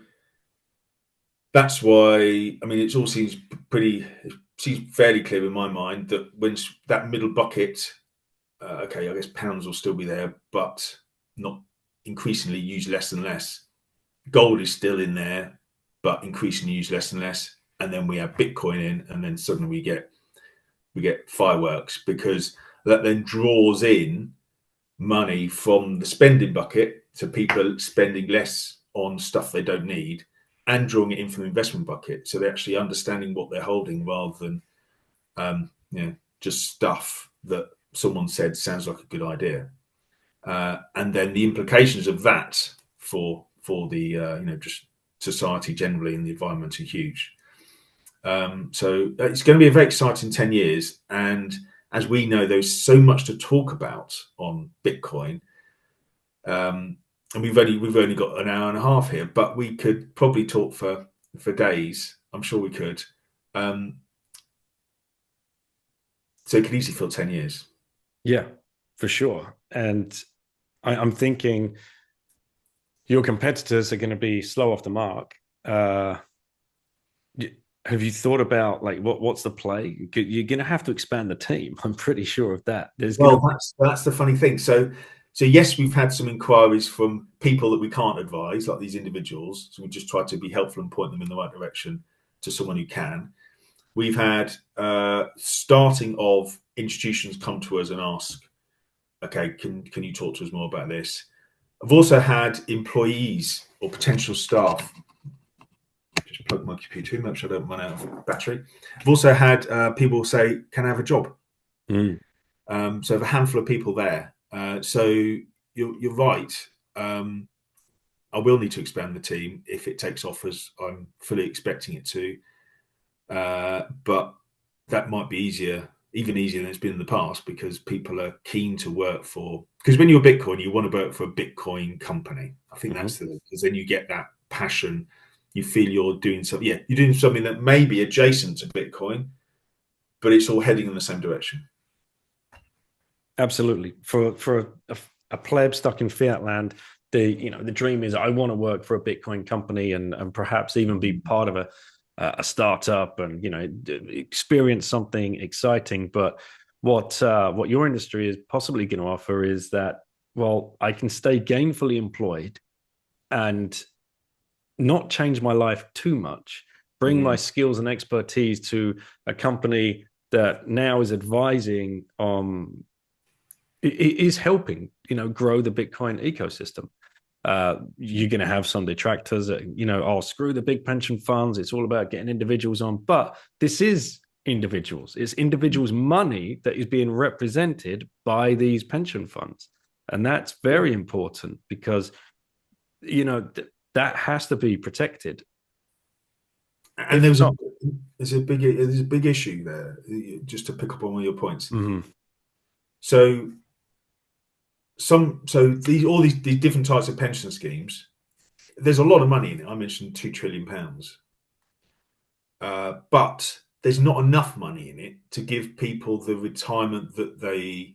that's why, I mean, it all seems fairly clear in my mind that when that middle bucket, okay, I guess pounds will still be there, but not increasingly used less and less. Gold is still in there, but increasingly used less and less. And then we have Bitcoin in, and then suddenly we get fireworks, because that then draws in money from the spending bucket, so people spending less on stuff they don't need, and drawing it in from the investment bucket, so they're actually understanding what they're holding rather than just stuff that someone said sounds like a good idea. And then the implications of that for the just society generally and the environment are huge. So it's going to be a very exciting 10 years. And as we know, there's so much to talk about on Bitcoin. And we've only got an hour and a half here, but we could probably talk for days. I'm sure we could. So it could easily fill 10 years. Yeah, for sure. And I'm thinking your competitors are going to be slow off the mark. Have you thought about like what's the play? You're going to have to expand the team. I'm pretty sure of that. That's the funny thing. So yes, we've had some inquiries from people that we can't advise, like these individuals. So we just try to be helpful and point them in the right direction to someone who can. We've had starting of institutions come to us and ask, okay, can you talk to us more about this? I've also had employees or potential staff. Just plug my computer in, make sure I don't run out of battery. I've also had people say, can I have a job? So I have a handful of people there. So you're right. I will need to expand the team if it takes off as I'm fully expecting it to. But that might be even easier than it's been in the past, because people are keen to work for, because when you're Bitcoin, you want to work for a Bitcoin company. I think that's because then you get that passion. You feel you're doing something. Yeah, you're doing something that may be adjacent to Bitcoin, but it's all heading in the same direction. Absolutely. For a pleb stuck in fiat land, the dream is I want to work for a Bitcoin company and perhaps even be part of a startup and experience something exciting. But what your industry is possibly going to offer is that, well, I can stay gainfully employed and not change my life too much, bring my skills and expertise to a company that now is advising is helping grow the Bitcoin ecosystem. You're going to have some detractors that screw the big pension funds, it's all about getting individuals on. But this is individuals, it's individuals' money that is being represented by these pension funds, and that's very important, because that has to be protected. And there's a big issue there, just to pick up on one of your points. So all these different types of pension schemes, there's a lot of money in it. I mentioned £2 trillion, but there's not enough money in it to give people the retirement that they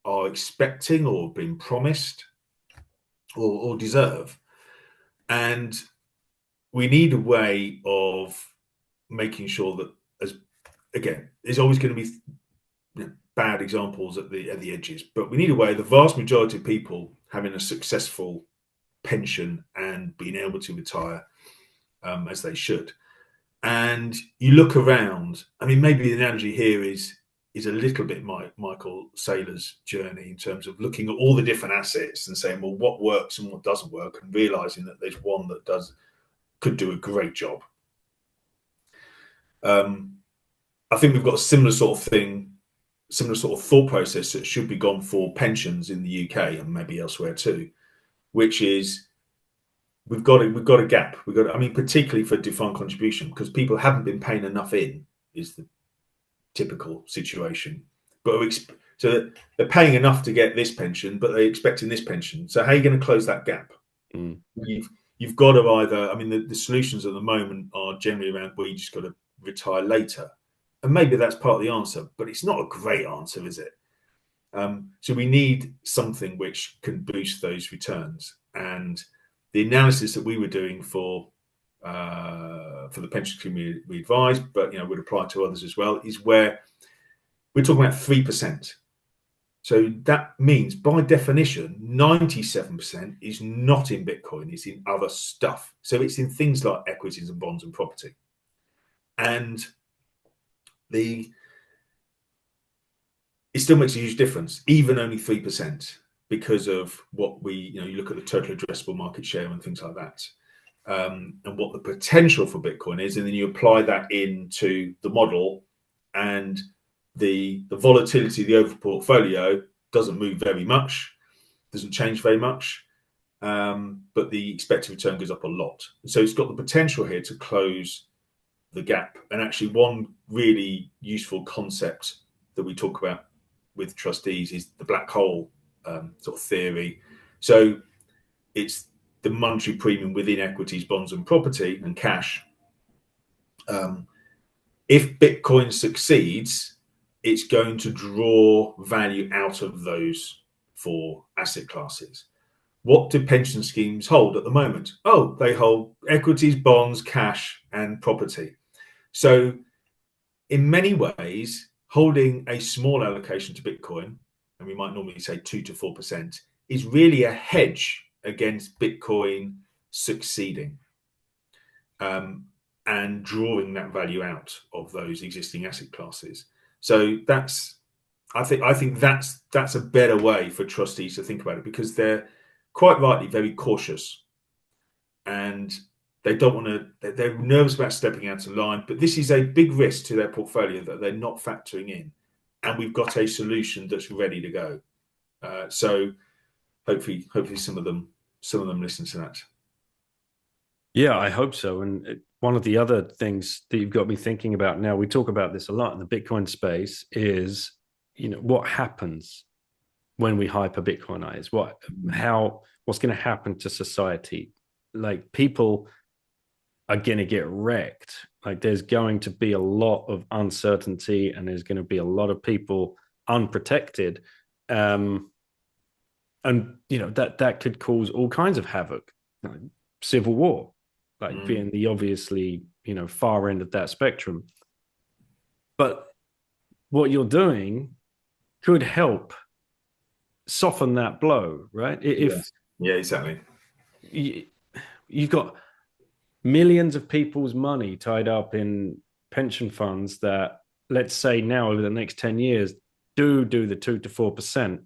are expecting or been promised or deserve. And we need a way of making sure that, there's always going to be bad examples at the edges, but we need a way, the vast majority of people having a successful pension and being able to retire as they should. And you look around, I mean, maybe the analogy here is a little bit Michael Saylor's journey, in terms of looking at all the different assets and saying, well, what works and what doesn't work, and realizing that there's one that could do a great job. I think we've got a similar sort of thought process that should be gone for pensions in the UK and maybe elsewhere too, which is we've got a gap. Particularly for defined contribution, because people haven't been paying enough in, is the typical situation. But so they're paying enough to get this pension, but they're expecting this pension. So how are you going to close that gap? You've got to either, the solutions at the moment are generally around, well, you just got to retire later. And maybe that's part of the answer, but it's not a great answer, is it? So we need something which can boost those returns. And the analysis that we were doing for the pension scheme we advised, but would apply to others as well, is where we're talking about 3%. So that means, by definition, 97% is not in Bitcoin, it's in other stuff. So it's in things like equities and bonds and property. And it still makes a huge difference, even only 3%, because of what you look at the total addressable market share and things like that, and what the potential for Bitcoin is. And then you apply that into the model, and the volatility of the overall portfolio doesn't move very much, doesn't change very much, but the expected return goes up a lot. So it's got the potential here to close the gap. And actually, one really useful concept that we talk about with trustees is the black hole sort of theory. So it's the monetary premium within equities, bonds and property and cash. If Bitcoin succeeds, it's going to draw value out of those four asset classes. What do pension schemes hold at the moment? Oh, they hold equities, bonds, cash, and property. So in many ways, holding a small allocation to Bitcoin, and we might normally say 2 to 4%, is really a hedge against Bitcoin succeeding and drawing that value out of those existing asset classes. So I think that's a better way for trustees to think about it, because they're quite rightly very cautious, and they don't want to. They're nervous about stepping out of line, but this is a big risk to their portfolio that they're not factoring in, and we've got a solution that's ready to go. So hopefully some of them listen to that. Yeah, I hope so. And one of the other things that you've got me thinking about now, we talk about this a lot in the Bitcoin space, is, what happens when we hyper Bitcoinize? What's going to happen to society? Like, people are going to get wrecked. Like, there's going to be a lot of uncertainty, and there's going to be a lot of people unprotected. And that could cause all kinds of havoc, like civil war, being the obviously far end of that spectrum. But what you're doing could help soften that blow, right? Yeah, exactly. You've got millions of people's money tied up in pension funds that, let's say now over the next 10 years, do the 2 to 4%.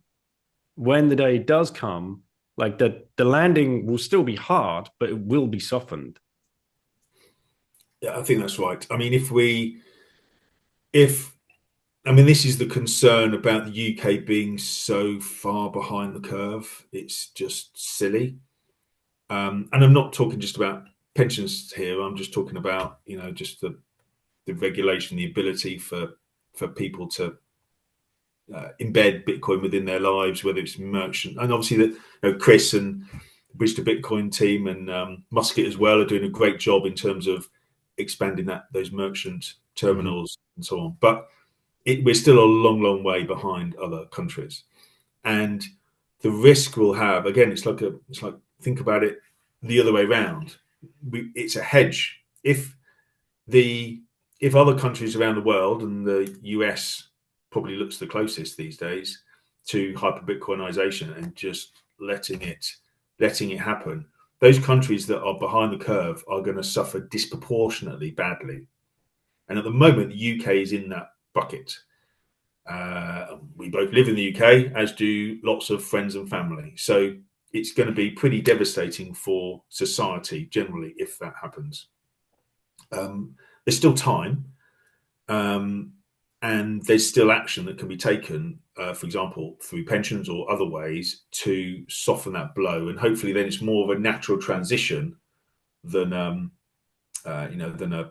When the day does come, like the landing will still be hard, but it will be softened. Yeah, I think that's right. I mean, this is the concern about the UK being so far behind the curve. It's just silly. And I'm not talking just about pensions here. I'm just talking about, just the regulation, the ability for people to embed Bitcoin within their lives, whether it's merchant, and obviously that Chris and the Bridge to Bitcoin team and Musket as well are doing a great job in terms of expanding those merchant terminals and so on. But we're still a long way behind other countries, and the risk we'll have, again, it's like think about it the other way around. It's a hedge. If other countries around the world, and the US probably looks the closest these days to hyper Bitcoinization and just letting it happen, those countries that are behind the curve are going to suffer disproportionately badly. And at the moment, the UK is in that bucket. We both live in the UK, as do lots of friends and family. So it's going to be pretty devastating for society generally if that happens. There's still time, and there's still action that can be taken, for example, through pensions or other ways to soften that blow. And hopefully then it's more of a natural transition than I don't know,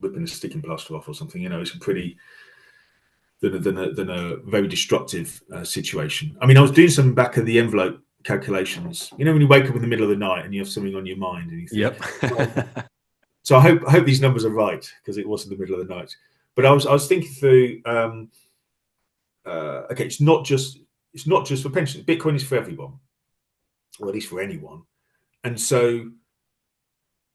ripping a sticking plaster off or something. It's a pretty than a very destructive situation. I mean, I was doing some back of the envelope calculations. When you wake up in the middle of the night and you have something on your mind and you think, yep. So I hope these numbers are right, because it was in the middle of the night. But I was thinking through. Okay, it's not just for pensions. Bitcoin is for everyone, or at least for anyone, and so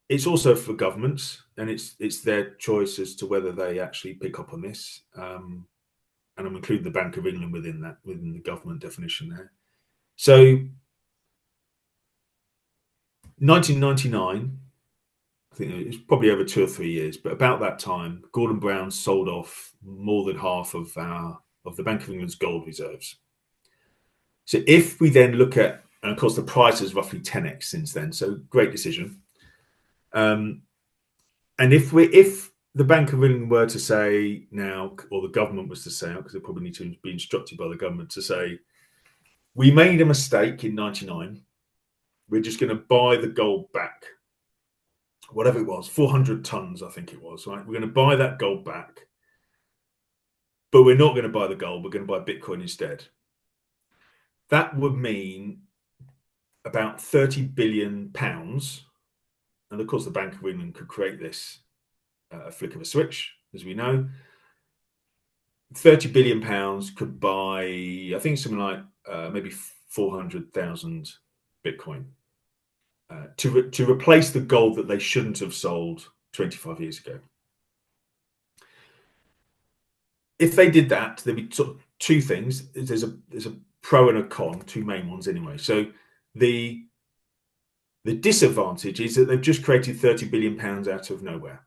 it's also for governments, and it's their choice as to whether they actually pick up on this. And I'm including the Bank of England within the government definition there. So 1999, I think it was probably over 2 or 3 years, but about that time, Gordon Brown sold off more than half of the Bank of England's gold reserves. So if we then look at, and of course the price is roughly 10x since then, so great decision. And if the Bank of England were to say now, or the government was to say, because they probably need to be instructed by the government to say, we made a mistake in 99, we're just going to buy the gold back, whatever it was, 400 tons, I think it was, right? We're going to buy that gold back, but we're not going to buy the gold, we're going to buy Bitcoin instead. That would mean about 30 billion pounds. And of course, the Bank of England could create this a flick of a switch, as we know. 30 billion pounds could buy, I think, something like maybe 400,000 Bitcoin to replace the gold that they shouldn't have sold 25 years ago. If they did that, there'd be sort of two things. There's a pro and a con, two main ones anyway. So the disadvantage is that they've just created 30 billion pounds out of nowhere,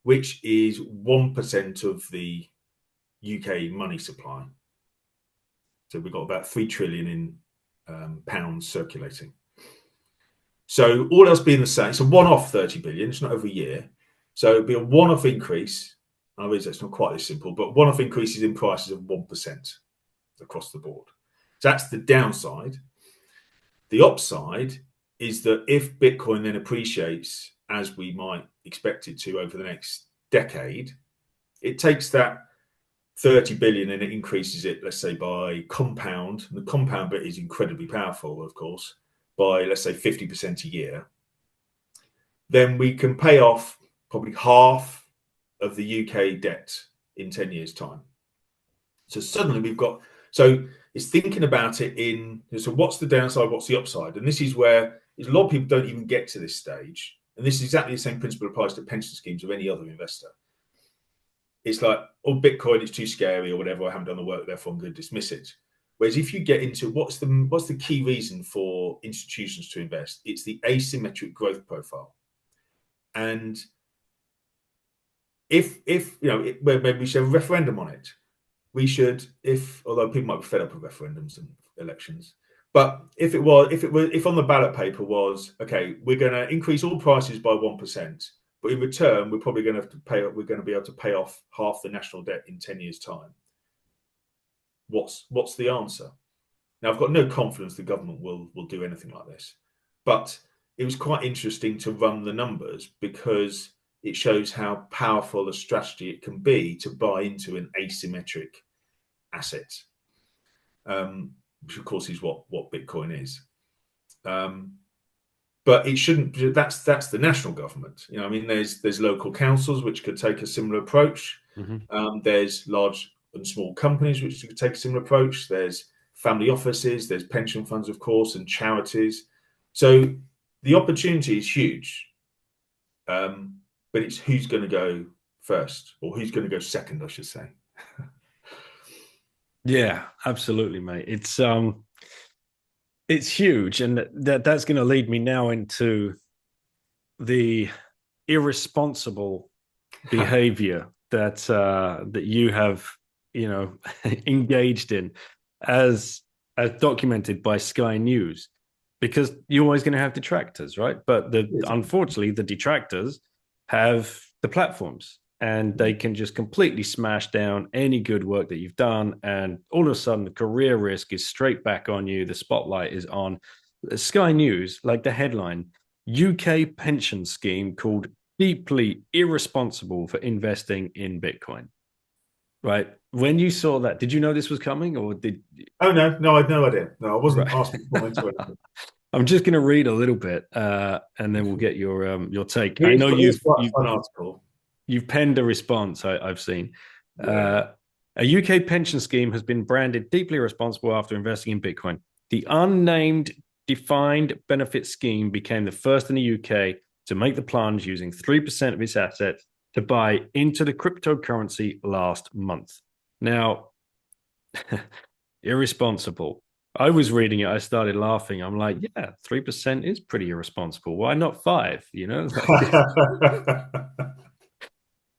which is 1% of the UK money supply. So we've got about 3 trillion in pounds circulating. So all else being the same, it's a one-off 30 billion, it's not every year. So it'd be a one-off increase. I realize that's not quite as simple, but one-off increases in prices of 1% across the board. So that's the downside. The upside is that if Bitcoin then appreciates as we might expect it to over the next decade, it takes that 30 billion and it increases it, let's say, by compound. The compound bit is incredibly powerful, of course, by, let's say, 50% a year. Then we can pay off probably half of the UK debt in 10 years' time. So suddenly we've got, so it's thinking about it in, so what's the downside, what's the upside? And this is where a lot of people don't even get to this stage. And this is exactly the same principle applies to pension schemes of any other investor. It's like, oh, Bitcoin is too scary or whatever, I haven't done the work, therefore I'm going to dismiss it. Whereas if you get into what's the key reason for institutions to invest, it's the asymmetric growth profile. And if maybe we should have a referendum on it, we should, although people might be fed up with referendums and elections, but if on the ballot paper was, okay, we're going to increase all prices by 1%, but in return we're probably going to have to pay, we're going to be able to pay off half the national debt in 10 years' time. What's the answer? Now, I've got no confidence the government will do anything like this, but it was quite interesting to run the numbers because it shows how powerful a strategy it can be to buy into an asymmetric asset, which of course is what Bitcoin is. But it shouldn't. That's the national government. I mean, there's local councils which could take a similar approach. Mm-hmm. There's large and small companies which could take a similar approach. There's family offices, there's pension funds, of course, and charities. So the opportunity is huge. But it's who's going to go first, or who's going to go second, I should say. Yeah, absolutely, mate. It's huge, and that's going to lead me now into the irresponsible behavior that you have, engaged in, as documented by Sky News, because you're always going to have detractors, right? But unfortunately, the detractors have the platforms, and they can just completely smash down any good work that you've done, and all of a sudden the career risk is straight back on you. The spotlight is on Sky News, like the headline: UK pension scheme called deeply irresponsible for investing in Bitcoin. Right? When you saw that, did you know this was coming, or did? Oh no, I had no idea. No, I wasn't asked to comment or anything. I'm just going to read a little bit, and then we'll get your take. I know Here's quite a fun article. You've penned a response I've seen. Yeah. A UK pension scheme has been branded deeply irresponsible after investing in Bitcoin. The unnamed defined benefit scheme became the first in the UK to make the plunge using 3% of its assets to buy into the cryptocurrency last month. Now, irresponsible. I was reading it. I started laughing. I'm like, yeah, 3% is pretty irresponsible. Why not 5? You know,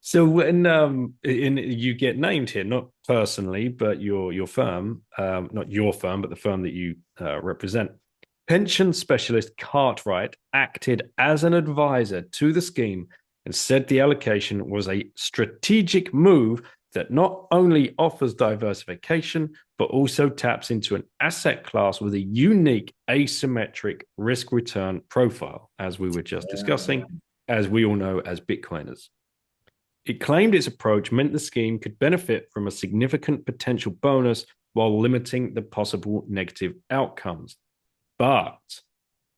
So when you get named here, not personally, but your firm, not your firm, but the firm that you represent, pension specialist Cartwright acted as an advisor to the scheme and said the allocation was a strategic move that not only offers diversification, but also taps into an asset class with a unique asymmetric risk return profile, as we were just discussing, as we all know as Bitcoiners. It claimed its approach meant the scheme could benefit from a significant potential bonus while limiting the possible negative outcomes. But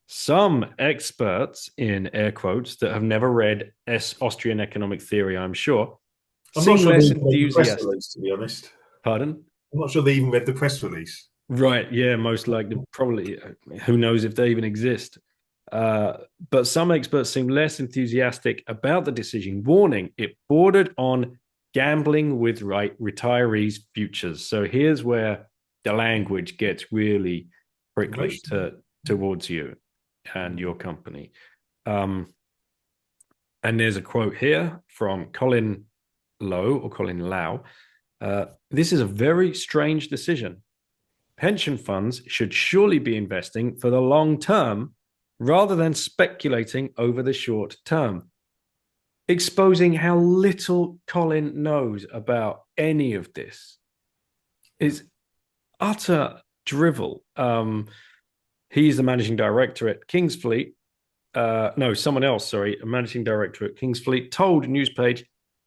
some experts, in air quotes, that have never read Austrian economic theory, I'm sure, seem less enthusiastic. Release, to be honest. Pardon? I'm not sure they even read the press release. Right, yeah, most likely, probably. Who knows if they even exist? But some experts seem less enthusiastic about the decision, warning it bordered on gambling with retirees' futures. So here's where the language gets really prickly towards you and your company. And there's a quote here from Colin Lowe or Colin Lau. This is a very strange decision. Pension funds should surely be investing for the long term rather than speculating over the short term, exposing how little Colin knows about any of this. Is utter drivel. He's the managing director at Kingsfleet. No, someone else, sorry, a managing director at Kingsfleet told Newspage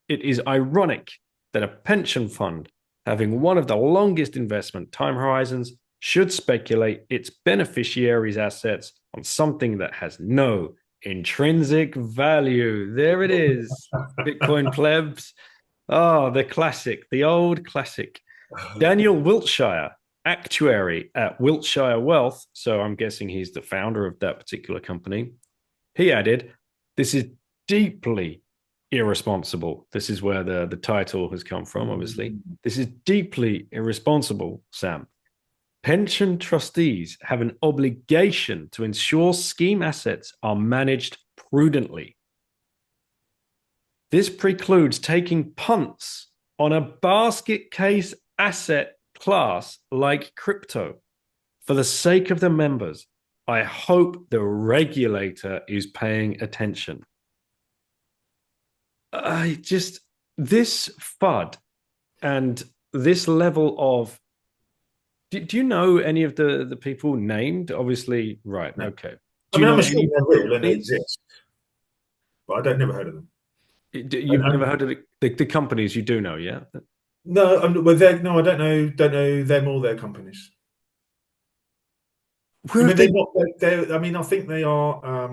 it is ironic that a pension fund having one of the longest investment time horizons should speculate its beneficiaries' assets on something that has no intrinsic value. There it is, Bitcoin plebs. Oh, the classic, the old classic. Daniel Wiltshire, actuary at Wiltshire Wealth, so I'm guessing he's the founder of that particular company. He added, this is deeply irresponsible. This is where the title has come from, obviously. This is deeply irresponsible, Sam. Pension trustees have an obligation to ensure scheme assets are managed prudently. This precludes taking punts on a basket case asset class like crypto. For the sake of the members, I hope the regulator is paying attention. This FUD and this level of, do you know any of the people named? Obviously, right, no. Okay. I'm sure they're real and they exist, but I never heard of them. You've never heard of the companies you do know, yeah? No, I don't know them or their companies. I mean, I think they are.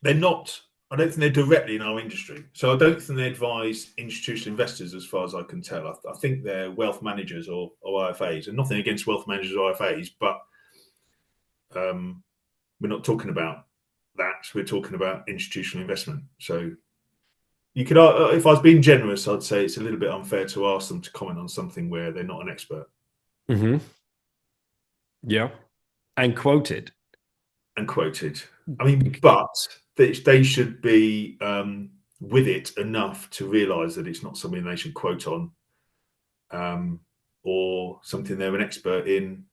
They're not. I don't think they're directly in our industry, so I don't think they advise institutional investors, as far as I can tell. I think they're wealth managers or IFAs, and nothing against wealth managers or IFAs, but we're not talking about that. We're talking about institutional investment. So you could, if I was being generous, I'd say it's a little bit unfair to ask them to comment on something where they're not an expert. Mm-hmm. Yeah, and quoted. I mean, but they should be with it enough to realise that it's not something they should quote on, or something they're an expert in.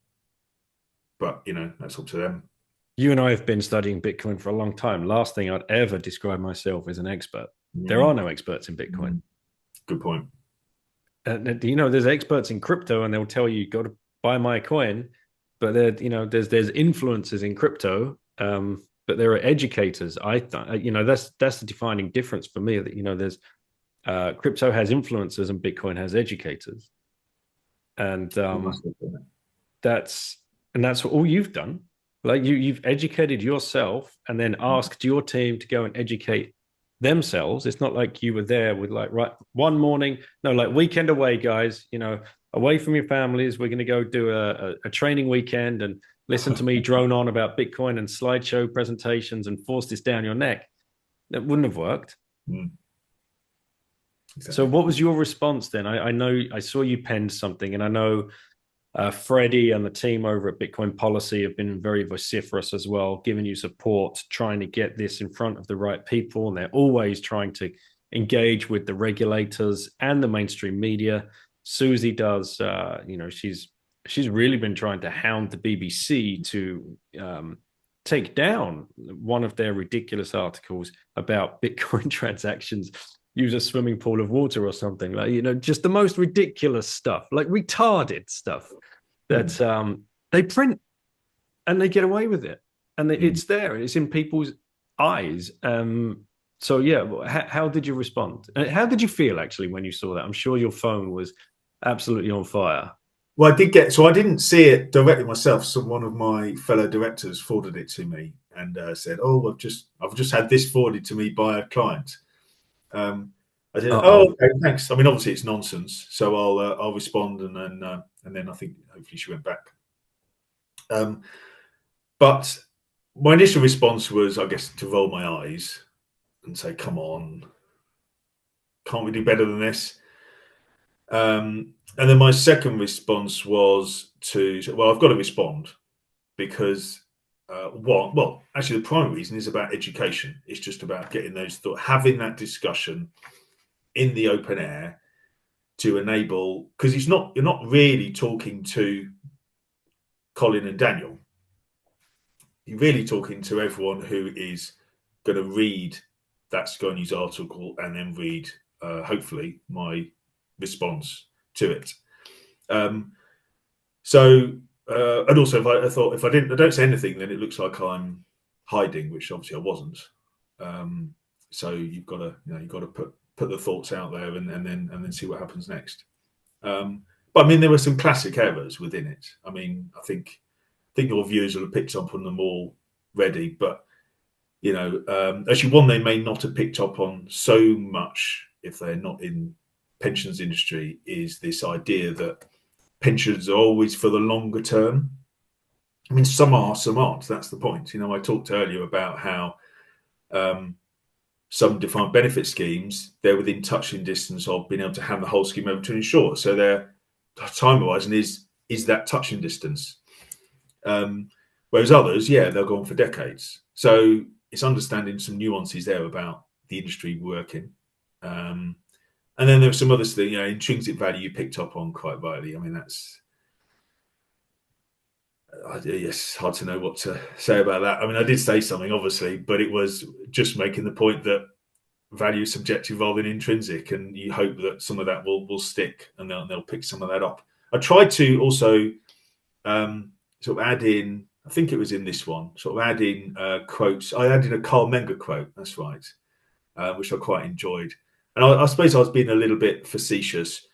But that's up to them. You and I have been studying Bitcoin for a long time. Last thing I'd ever describe myself as an expert. There are no experts in Bitcoin. Good point. There's experts in crypto, and they'll tell you got to buy my coin. But there's influencers in crypto, but there are educators. That's the defining difference for me. That there's crypto has influencers and Bitcoin has educators, and that's all you've done. Like you've educated yourself and then asked your team to go and educate themselves. It's not like you were there with like, right, one morning, no, like weekend away, guys, away from your families. We're going to go do a training weekend and listen to me drone on about Bitcoin and slideshow presentations and force this down your neck. That wouldn't have worked. Mm. Exactly. So what was your response then? I know I saw you penned something, and I know Freddie and the team over at Bitcoin Policy have been very vociferous as well, giving you support, trying to get this in front of the right people. And they're always trying to engage with the regulators and the mainstream media. Susie does, she's really been trying to hound the BBC to take down one of their ridiculous articles about Bitcoin transactions use a swimming pool of water or something, like, just the most ridiculous stuff, like retarded stuff that they print and they get away with it, and it's there, it's in people's eyes. So yeah, how did you respond? How did you feel actually when you saw that? I'm sure your phone was absolutely on fire. Well, I didn't see it directly myself. So one of my fellow directors forwarded it to me and said, "Oh, I've just had this forwarded to me by a client." I said, "Oh, okay, thanks." I mean, obviously it's nonsense, so I'll respond, and then I think hopefully she went back. But my initial response was, I guess, to roll my eyes and say, "Come on, can't we do better than this?" And then my second response was well, I've got to respond because actually the primary reason is about education. It's just about getting those thoughts, having that discussion in the open air to enable, because you're not really talking to Colin and Daniel. You're really talking to everyone who is going to read that Sky News article and then read, hopefully, my response to it. And also, I thought if I don't say anything, then it looks like I'm hiding, which obviously I wasn't. So you've got to put the thoughts out there and then see what happens next. But I mean, there were some classic errors within it. I mean, I think your viewers will have picked up on them all already. But actually, one they may not have picked up on so much if they're not in pensions industry is this idea that pensions are always for the longer term. I mean, some are, some aren't. That's the point. I talked earlier about how some defined benefit schemes, they're within touching distance of being able to hand the whole scheme over to an insurer. So their time horizon is that touching distance. Whereas others, they'll go on for decades. So it's understanding some nuances there about the industry working. And then there are some others that, intrinsic value you picked up on quite rightly. I mean, it's hard to know what to say about that. I mean, I did say something, obviously, but it was just making the point that value is subjective rather than intrinsic, and you hope that some of that will stick and they'll pick some of that up. I tried to also sort of add in, I think it was in this one, sort of add in quotes. I added a Carl Menger quote, that's right, which I quite enjoyed. And I suppose I was being a little bit facetious,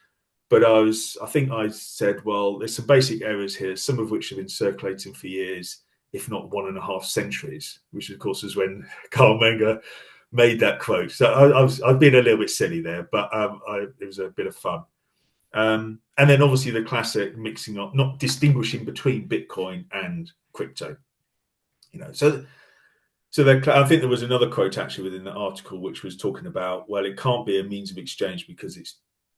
but I think I said, well, there's some basic errors here, some of which have been circulating for years, if not 1.5 centuries, which of course is when Carl Menger made that quote. So I've been a little bit silly there, but it was a bit of fun. And then obviously the classic mixing up, not distinguishing between Bitcoin and crypto. So I think there was another quote actually within the article which was talking about, well, it can't be a means of exchange because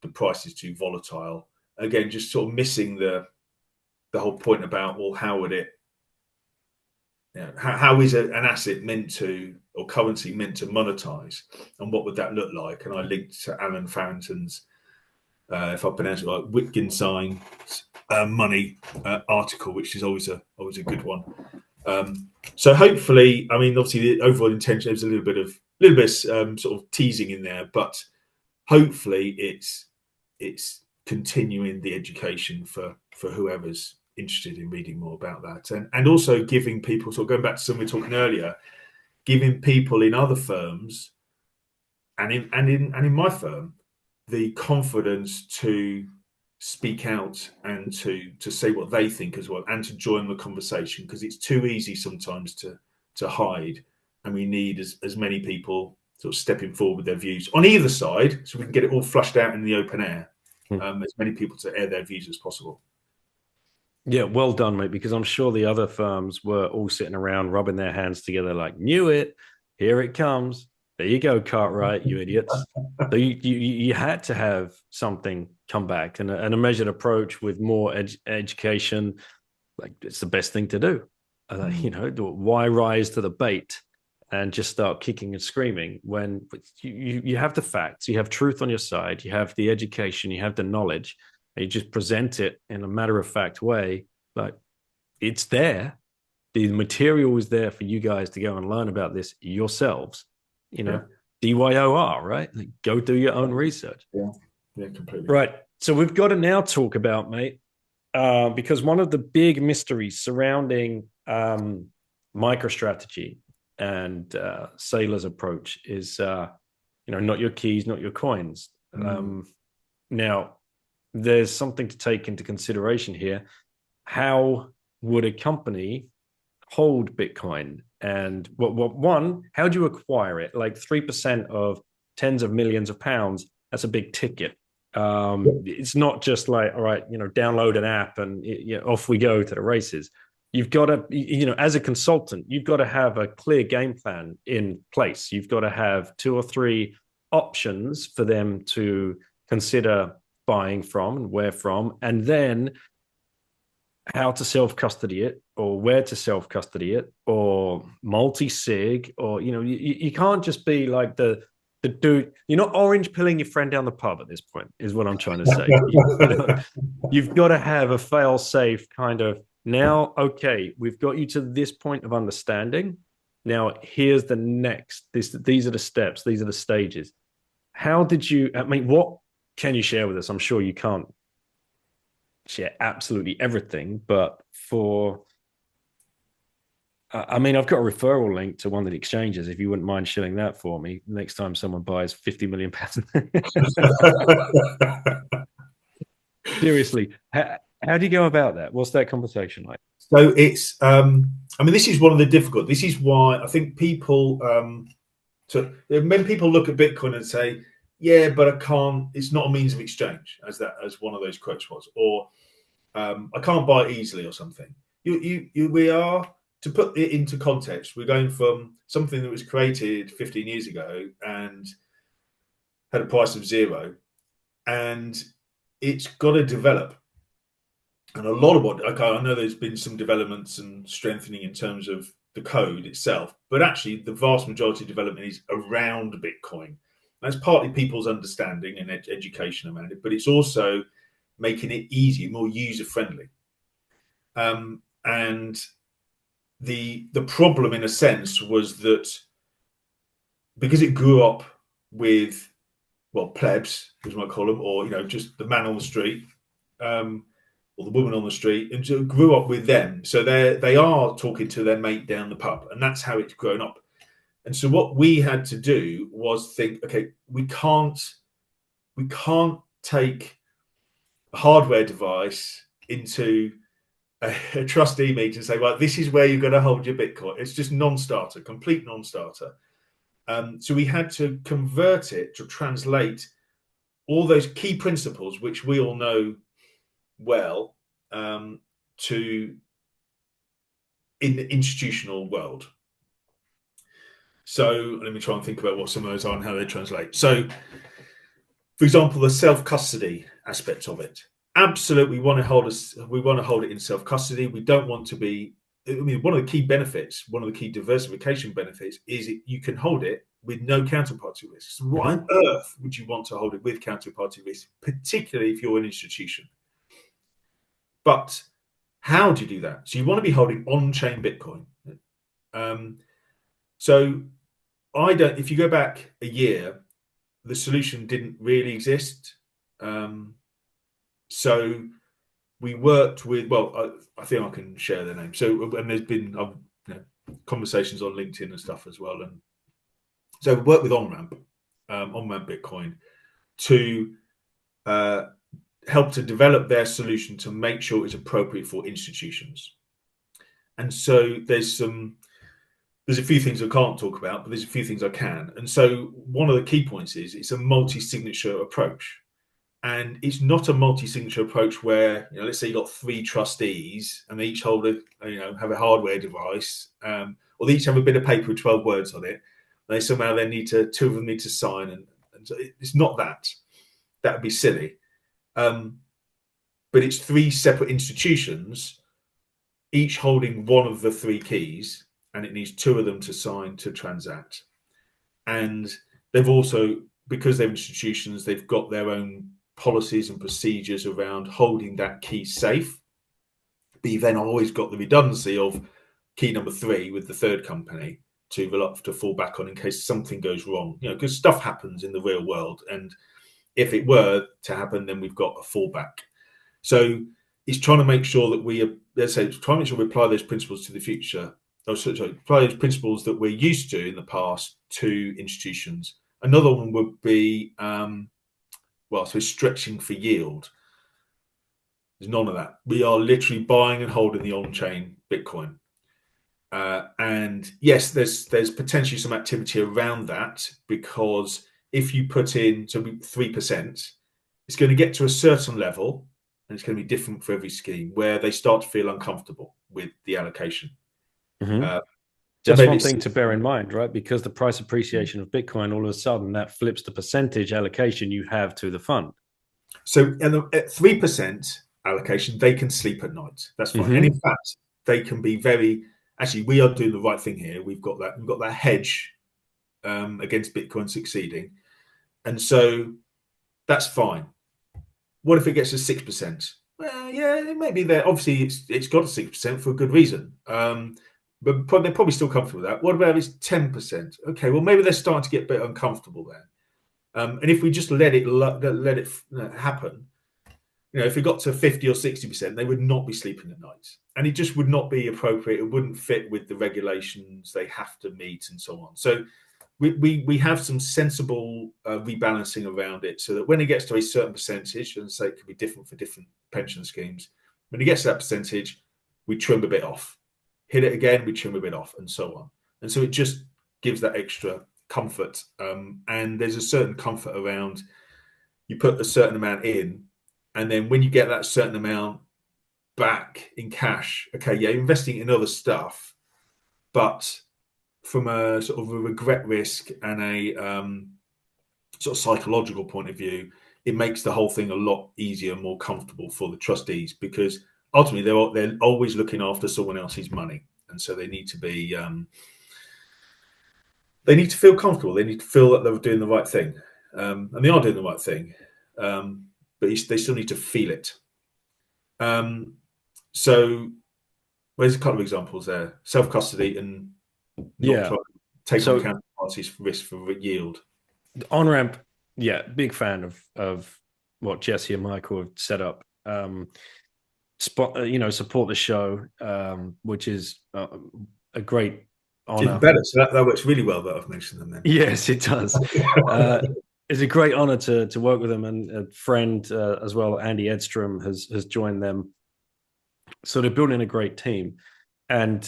the price is too volatile. Again, just sort of missing the whole point about, well, how would it, how is an asset meant to, or currency meant to monetize, and what would that look like? And I linked to Alan Farrington's, if I pronounce it right, Wittgenstein's Money article, which is always a good one. So hopefully, I mean, obviously the overall intention is a little bit sort of teasing in there, but hopefully it's continuing the education for whoever's interested in reading more about that, and also giving people, so going back to something we were talking earlier, giving people in other firms and in my firm the confidence to speak out and to say what they think as well, and to join the conversation, because it's too easy sometimes to hide, and we need as many people sort of stepping forward with their views on either side, so we can get it all flushed out in the open air. As many people to air their views as possible. Yeah, well done, mate, because I'm sure the other firms were all sitting around rubbing their hands together like, knew it, here it comes. There you go, Cartwright, you idiots. So you had to have something come back, and a measured approach with more education. Like, it's the best thing to do. Why rise to the bait and just start kicking and screaming when you have the facts, you have truth on your side, you have the education, you have the knowledge, and you just present it in a matter of fact way. Like, it's there. The material is there for you guys to go and learn about this yourselves. DYOR, right? Like, go do your own research. Yeah, completely. Right. So we've got to now talk about, mate, because one of the big mysteries surrounding MicroStrategy and Saylor's approach is, not your keys, not your coins. Now, there's something to take into consideration here. How would a company hold Bitcoin? And how do you acquire it? Like 3% of tens of millions of pounds, that's a big ticket. It's not just like, all right, download an app and off we go to the races. You've got to, as a consultant, you've got to have a clear game plan in place. You've got to have 2 or 3 options for them to consider buying from and where from, and then how to self-custody it, or where to self-custody it, or multi-sig, or you can't just be like the dude. You're not orange pilling your friend down the pub at this point, is what I'm trying to say. You've got to have a fail-safe kind of, now, okay, we've got you to this point of understanding. Now, here's the next. These are the steps. These are the stages. How did you, what can you share with us? I'm sure you can't share absolutely everything, but I've got a referral link to one of the exchanges. If you wouldn't mind shilling that for me next time someone buys 50 million pounds. Seriously, how do you go about that? What's that conversation like? So it's, this is one of the difficult. This is why I think people, when people look at Bitcoin and say, yeah, but I can't, it's not a means of exchange, as one of those quotes was, or I can't buy it easily or something. We are, to put it into context, we're going from something that was created 15 years ago and had a price of 0, and it's got to develop. And a lot of I know there's been some developments and strengthening in terms of the code itself, but actually the vast majority of development is around Bitcoin. That's partly people's understanding and education around it, but it's also making it easier, more user-friendly. And the problem, in a sense, was that because it grew up with, plebs, as you might call them, or just the man on the street, or the woman on the street, and so grew up with them. So they are talking to their mate down the pub, and that's how it's grown up. And so what we had to do was think, okay, we can't take a hardware device into a trustee meeting and say, well, this is where you're going to hold your Bitcoin. It's just non-starter, complete non-starter. So we had to convert it to translate all those key principles, which we all know well, to in the institutional world. So let me try and think about what some of those are and how they translate. So, for example, the self-custody aspect of it. Absolutely, we want to hold it in self-custody. We don't want to be. One of the key benefits, one of the key diversification benefits, is you can hold it with no counterparty risk. So why on earth would you want to hold it with counterparty risk, particularly if you're an institution? But how do you do that? So you want to be holding on-chain Bitcoin. So if you go back a year, the solution didn't really exist. So we worked with, I think I can share their name. So, and there's been conversations on LinkedIn and stuff as well. And so we worked with OnRamp Bitcoin to help help to develop their solution to make sure it's appropriate for institutions. And so there's a few things I can't talk about, but there's a few things I can. And so one of the key points is it's a multi-signature approach. And it's not a multi-signature approach where, let's say you've got 3 trustees and they each hold have a hardware device, or they each have a bit of paper with 12 words on it. They somehow then two of them need to sign, and so it's not that. That would be silly. But it's 3 separate institutions, each holding one of the 3 keys, and it needs 2 of them to sign to transact. And they've also, because they're institutions, they've got their own policies and procedures around holding that key safe. But you've then always got the redundancy of key number 3 with the third company to fall back on in case something goes wrong. Because stuff happens in the real world, and if it were to happen, then we've got a fallback. So it's trying to make sure that we apply those principles to the future. Apply those principles that we're used to in the past to institutions. Another one would be stretching for yield. There's none of that. We are literally buying and holding the on-chain Bitcoin. And yes, there's potentially some activity around that, because if you put in 3%, it's going to get to a certain level, and it's going to be different for every scheme, where they start to feel uncomfortable with the allocation. Mm-hmm. That's one thing to bear in mind, right? Because the price appreciation of Bitcoin, all of a sudden, that flips the percentage allocation you have to the fund. So at 3% allocation, they can sleep at night. That's fine. Mm-hmm. And in fact, they can be actually, we are doing the right thing here. We've got that hedge against Bitcoin succeeding. And so that's fine. What if it gets to 6%? Well, yeah, it may be there. Obviously, it's got to 6% for a good reason. But they're probably still comfortable with that. What about if it's 10%? Okay, well, maybe they're starting to get a bit uncomfortable there. And if we just let it happen, if it got to 50 or 60%, they would not be sleeping at night. And it just would not be appropriate. It wouldn't fit with the regulations they have to meet and so on. So we have some sensible rebalancing around it, so that when it gets to a certain percentage, and say it could be different for different pension schemes, when it gets to that percentage, we trim a bit off. Hit it again, we trim a bit off, and so on. And so it just gives that extra comfort. And there's a certain comfort around, you put a certain amount in, and then when you get that certain amount back in cash, okay, yeah, you're investing in other stuff, but from a sort of a regret risk and a sort of psychological point of view, it makes the whole thing a lot easier and more comfortable for the trustees, because ultimately they're always looking after someone else's money, and so they need to be they need to feel comfortable. They need to feel that they're doing the right thing, and they are doing the right thing, but they still need to feel it. So there's a couple of examples there: self-custody and not take on counterparties risk for yield. On-ramp, big fan of what Jesse and Michael have set up. Support the show, which is a great honor. Even better. So that works really well that I've mentioned them then. Yes, it does. It's a great honor to work with them, and a friend as well, Andy Edstrom, has joined them. So they're building a great team. And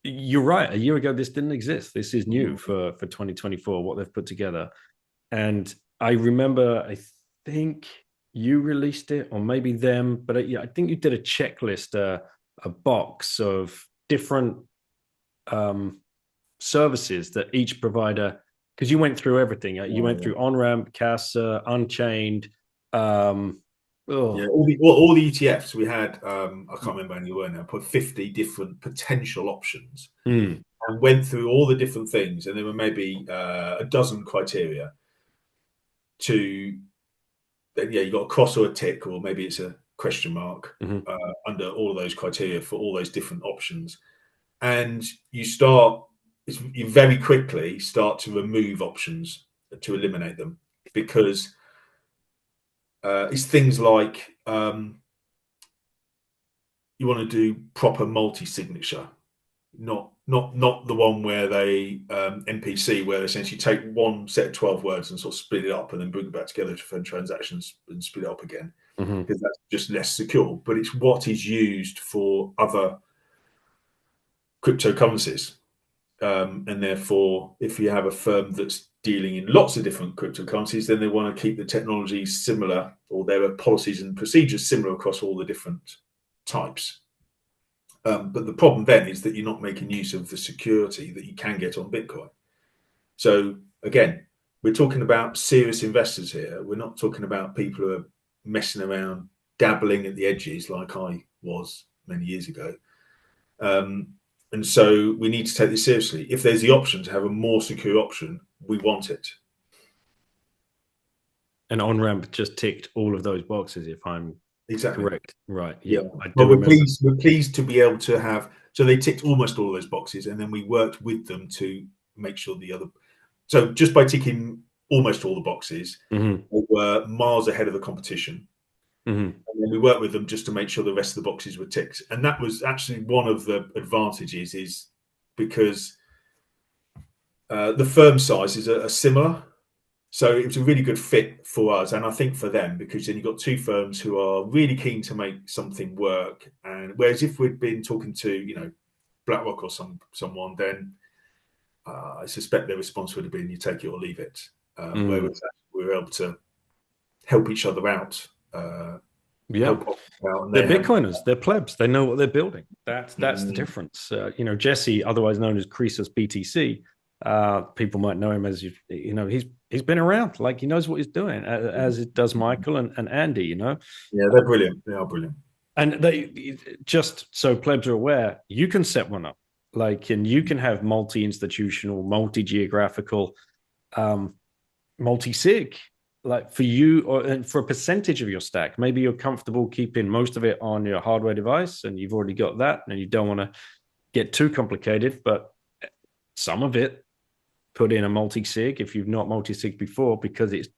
you're right. A year ago, this didn't exist. This is new for 2024, what they've put together. And I remember, I think you released it, or maybe them, but I think you did a checklist, a box of different services that each provider, because you went through everything. You went through on-ramp, Casa, Unchained. All the ETFs we had, I can't remember any were now, put 50 different potential options and went through all the different things, and there were maybe a dozen criteria to then you got a cross or a tick, or maybe it's a question mark under all of those criteria for all those different options. And you very quickly start to remove options, to eliminate them, because it's things like you want to do proper multi-signature, not not the one where they NPC, where they essentially take one set of 12 words and sort of split it up and then bring it back together for transactions and split it up again, because that's just less secure. But it's what is used for other cryptocurrencies. And therefore, if you have a firm that's dealing in lots of different cryptocurrencies, then they want to keep the technology similar, or there are policies and procedures similar across all the different types. But the problem then is that you're not making use of the security that you can get on Bitcoin. So again, we're talking about serious investors here. We're not talking about people who are messing around, dabbling at the edges like I was many years ago. And so we need to take this seriously. If there's the option to have a more secure option, we want it. And OnRamp just ticked all of those boxes, if I'm correct. Right. Yeah. But we're pleased to be able to have. So they ticked almost all of those boxes, and then we worked with them to make sure the other. So just by ticking almost all the boxes, we were miles ahead of the competition. And then we worked with them just to make sure the rest of the boxes were ticked. And that was actually one of the advantages, is because the firm sizes are similar. So it was a really good fit for us, and I think for them, because then you've got two firms who are really keen to make something work. And whereas if we'd been talking to, BlackRock or someone, then I suspect their response would have been, you take it or leave it. Whereas we were able to help each other out. They're Bitcoiners, they're plebs, they know what they're building. That's the difference. Jesse, otherwise known as Croesus BTC, people might know him as, he's been around, like he knows what he's doing, as it does Michael and Andy. Yeah, they're brilliant. They are brilliant. And they, just so plebs are aware, you can set one up, and you can have multi-institutional, multi-geographical, multi-sig, for you, and for a percentage of your stack. Maybe you're comfortable keeping most of it on your hardware device, and you've already got that, and you don't want to get too complicated, but some of it, put in a multi-sig if you've not multi-sig before, because it's,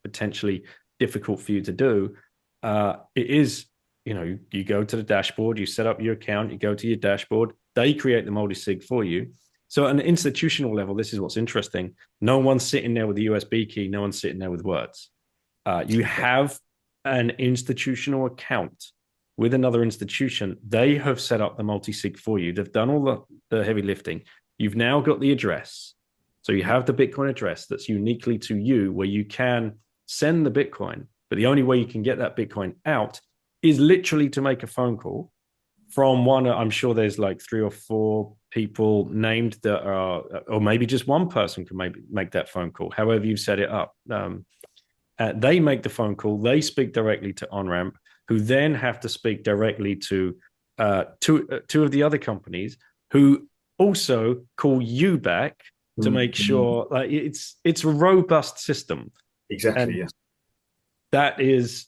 potentially difficult for you to do. It is, you go to the dashboard, you set up your account, you go to your dashboard, they create the multi-sig for you. So at an institutional level, this is what's interesting. No one's sitting there with the USB key. No one's sitting there with words. You have an institutional account with another institution. They have set up the multi-sig for you. They've done all the heavy lifting. You've now got the address. So you have the Bitcoin address that's uniquely to you, where you can send the Bitcoin. But the only way you can get that Bitcoin out is literally to make a phone call from one. I'm sure there's like 3 or 4 people named that are, or maybe just one person can make that phone call, however you've set it up. They make the phone call. They speak directly to OnRamp, who then have to speak directly to two of the other companies, who also call you back to make sure it's a robust system. Exactly. And yes. That is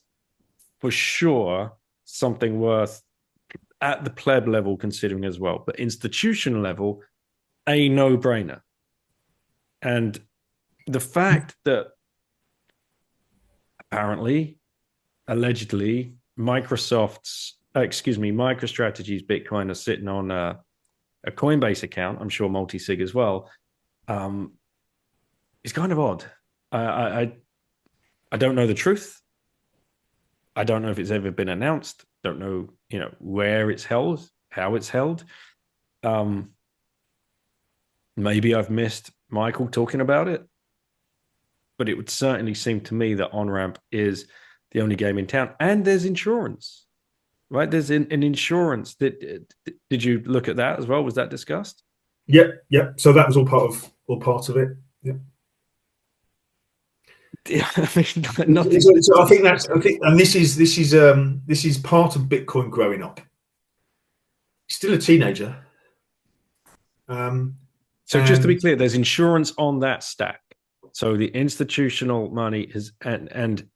for sure something worth at the pleb level considering as well, but institutional level, a no-brainer. And the fact that apparently, allegedly, MicroStrategy's Bitcoin are sitting on a Coinbase account, I'm sure multi-sig as well, it's kind of odd. I don't know the truth. I don't know if it's ever been announced. Don't know, where it's held, how it's held. Maybe I've missed Michael talking about it, but it would certainly seem to me that OnRamp is the only game in town. And there's insurance, right? There's an insurance. Did you look at that as well? Was that discussed? Yep. So that was all part of it. Yep. Yeah, I mean, nothing. So I think and this is part of Bitcoin growing up. Still a teenager. So just to be clear, there's insurance on that stack. So the institutional money is, and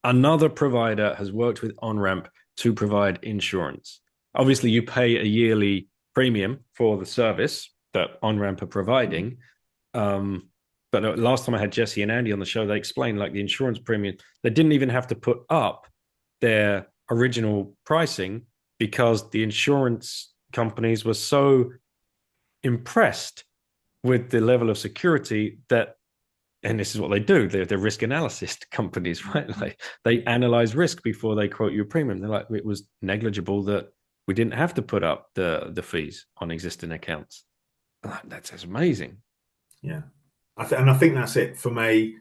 another provider has worked with OnRamp to provide insurance. Obviously, you pay a yearly premium for the service that OnRamp are providing. But last time I had Jesse and Andy on the show, they explained the insurance premium. They didn't even have to put up their original pricing because the insurance companies were so impressed with the level of security that, and this is what they do. They're risk analysis companies, right? Like they analyze risk before they quote you a premium. They're like, it was negligible that we didn't have to put up the fees on existing accounts. That's amazing. Yeah, and I think that's it from an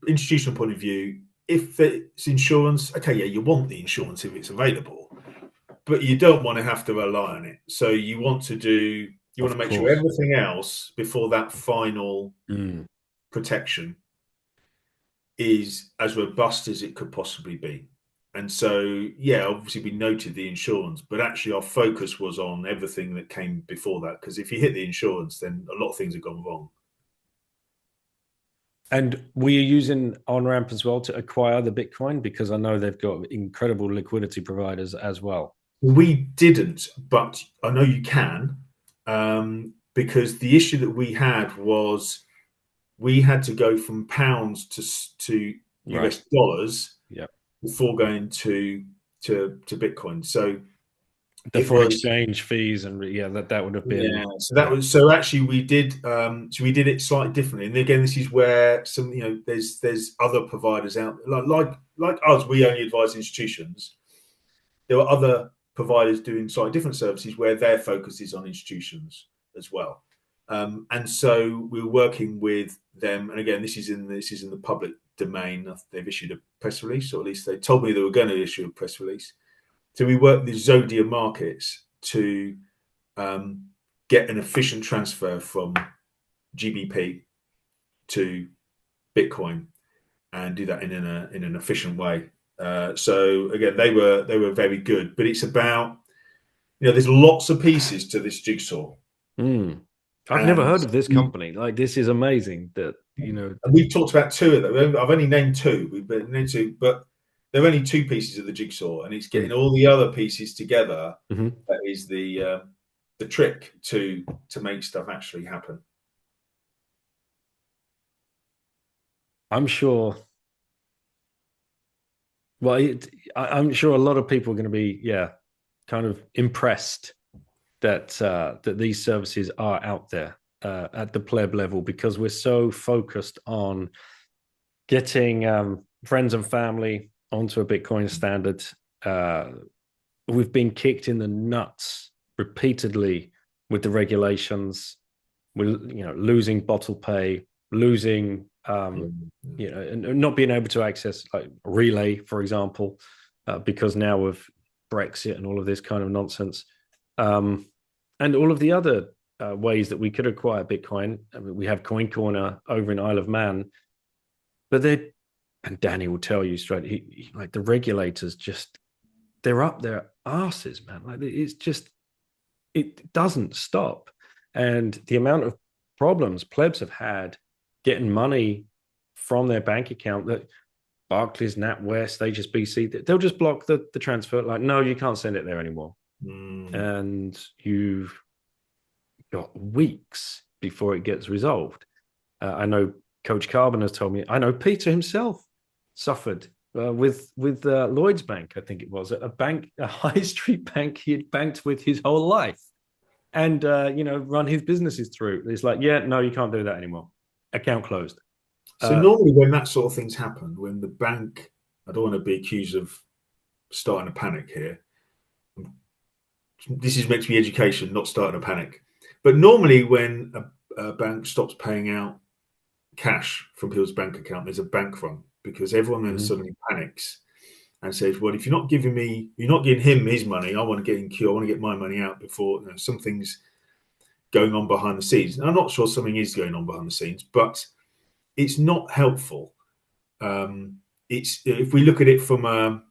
institutional point of view. If it's insurance, okay, yeah, you want the insurance if it's available, but you don't want to have to rely on it. So you want to Of make sure course. everything else before that final protection is as robust as it could possibly be. And so, yeah, obviously we noted the insurance, but actually our focus was on everything that came before that. Because if you hit the insurance, then a lot of things have gone wrong. And were you using on-ramp as well to acquire the Bitcoin? Because I know they've got incredible liquidity providers as well. We didn't, but I know you can, because the issue that we had was we had to go from pounds to US dollars before going to Bitcoin. So the foreign exchange fees, and that would have been so actually we did it slightly differently. And again, this is where there's other providers out like us. We only advise institutions. There were other providers doing slightly different services where their focus is on institutions as well. And so we were working with them. And again, this is in the public domain. They've issued a press release, or at least they told me they were going to issue a press release. So we worked with Zodia Markets to get an efficient transfer from GBP to Bitcoin and do that in an efficient way. So again, they were very good, but it's about, there's lots of pieces to this jigsaw. I've never heard of this company. Like, this is amazing that, And we've talked about two of them. I've only named two, but there are only two pieces of the jigsaw, and it's getting all the other pieces together that is the trick to make stuff actually happen. I'm sure. Well, I'm sure a lot of people are going to be, kind of impressed that that these services are out there at the pleb level, because we're so focused on getting friends and family onto a Bitcoin standard. We've been kicked in the nuts repeatedly with the regulations. We're losing bottle pay, losing and not being able to access like Relay, for example, because now of Brexit and all of this kind of nonsense, and all of the other ways that we could acquire Bitcoin. I mean, we have Coin Corner over in Isle of Man, but and Danny will tell you straight, like the regulators they're up their asses, man. Like it doesn't stop. And the amount of problems plebs have had getting money from their bank account, that Barclays, NatWest, HSBC, they'll just block the transfer. Like, no, you can't send it there anymore. And you've got weeks before it gets resolved. I know Coach Carbon has told me, I know Peter himself suffered with Lloyd's Bank, I think it was, a high street bank he had banked with his whole life, and run his businesses through. It's like, no, you can't do that anymore. Account closed. So normally when that sort of things happen, when the bank, I don't want to be accused of starting a panic here. This is meant to be education, not starting a panic. But normally when a bank stops paying out cash from people's bank account, there's a bank run, because everyone then suddenly panics and says, well, if you're not giving him his money, I want to get in queue, I want to get my money out before something's going on behind the scenes. And I'm not sure something is going on behind the scenes, but it's not helpful. If we look at it from a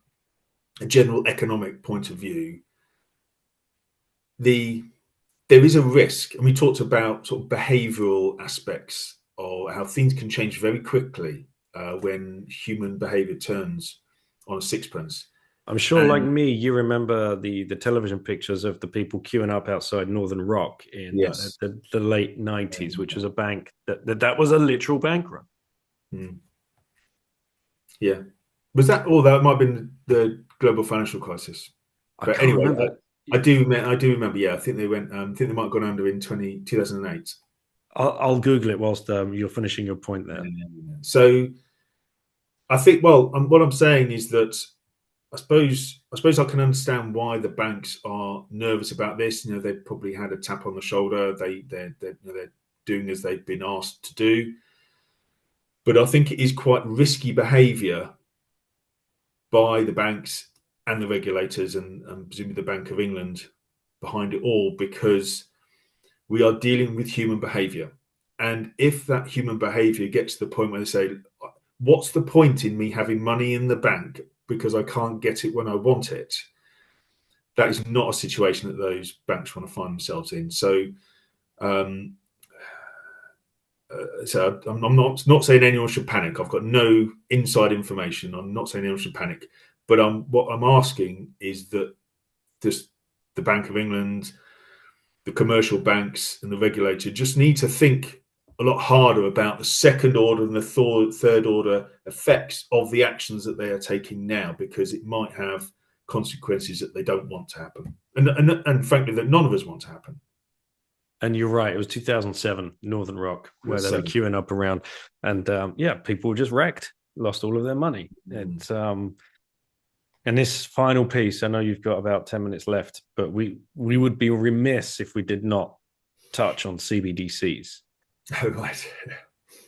general economic point of view, there is a risk, and we talked about sort of behavioural aspects of how things can change very quickly when human behaviour turns on a sixpence. I'm sure, like me, you remember the television pictures of the people queuing up outside Northern Rock in the late 90s, which was a bank that was a literal bank run. Yeah. Was that, that might have been the global financial crisis. I can't remember. I do remember. Yeah, I think they went. I think they might have gone under in 2008. I'll Google it whilst you're finishing your point there. So I think, well, what I'm saying is that I suppose I can understand why the banks are nervous about this. You know, they've probably had a tap on the shoulder. They're doing as they've been asked to do. But I think it is quite risky behaviour by the banks and the regulators, and presumably the Bank of England behind it all, because we are dealing with human behaviour. And if that human behaviour gets to the point where they say, what's the point in me having money in the bank because I can't get it when I want it? That is not a situation that those banks want to find themselves in. So, I'm not saying anyone should panic. I've got no inside information. I'm not saying anyone should panic. But what I'm asking is that the Bank of England, the commercial banks, and the regulator just need to think a lot harder about the second order and the third order effects of the actions that they are taking now, because it might have consequences that they don't want to happen, and frankly that none of us want to happen. And you're right, it was 2007 Northern Rock where they were queuing up around, and people were just wrecked, lost all of their money. And this final piece, I know you've got about 10 minutes left, but we would be remiss if we did not touch on CBDCs. Oh, right.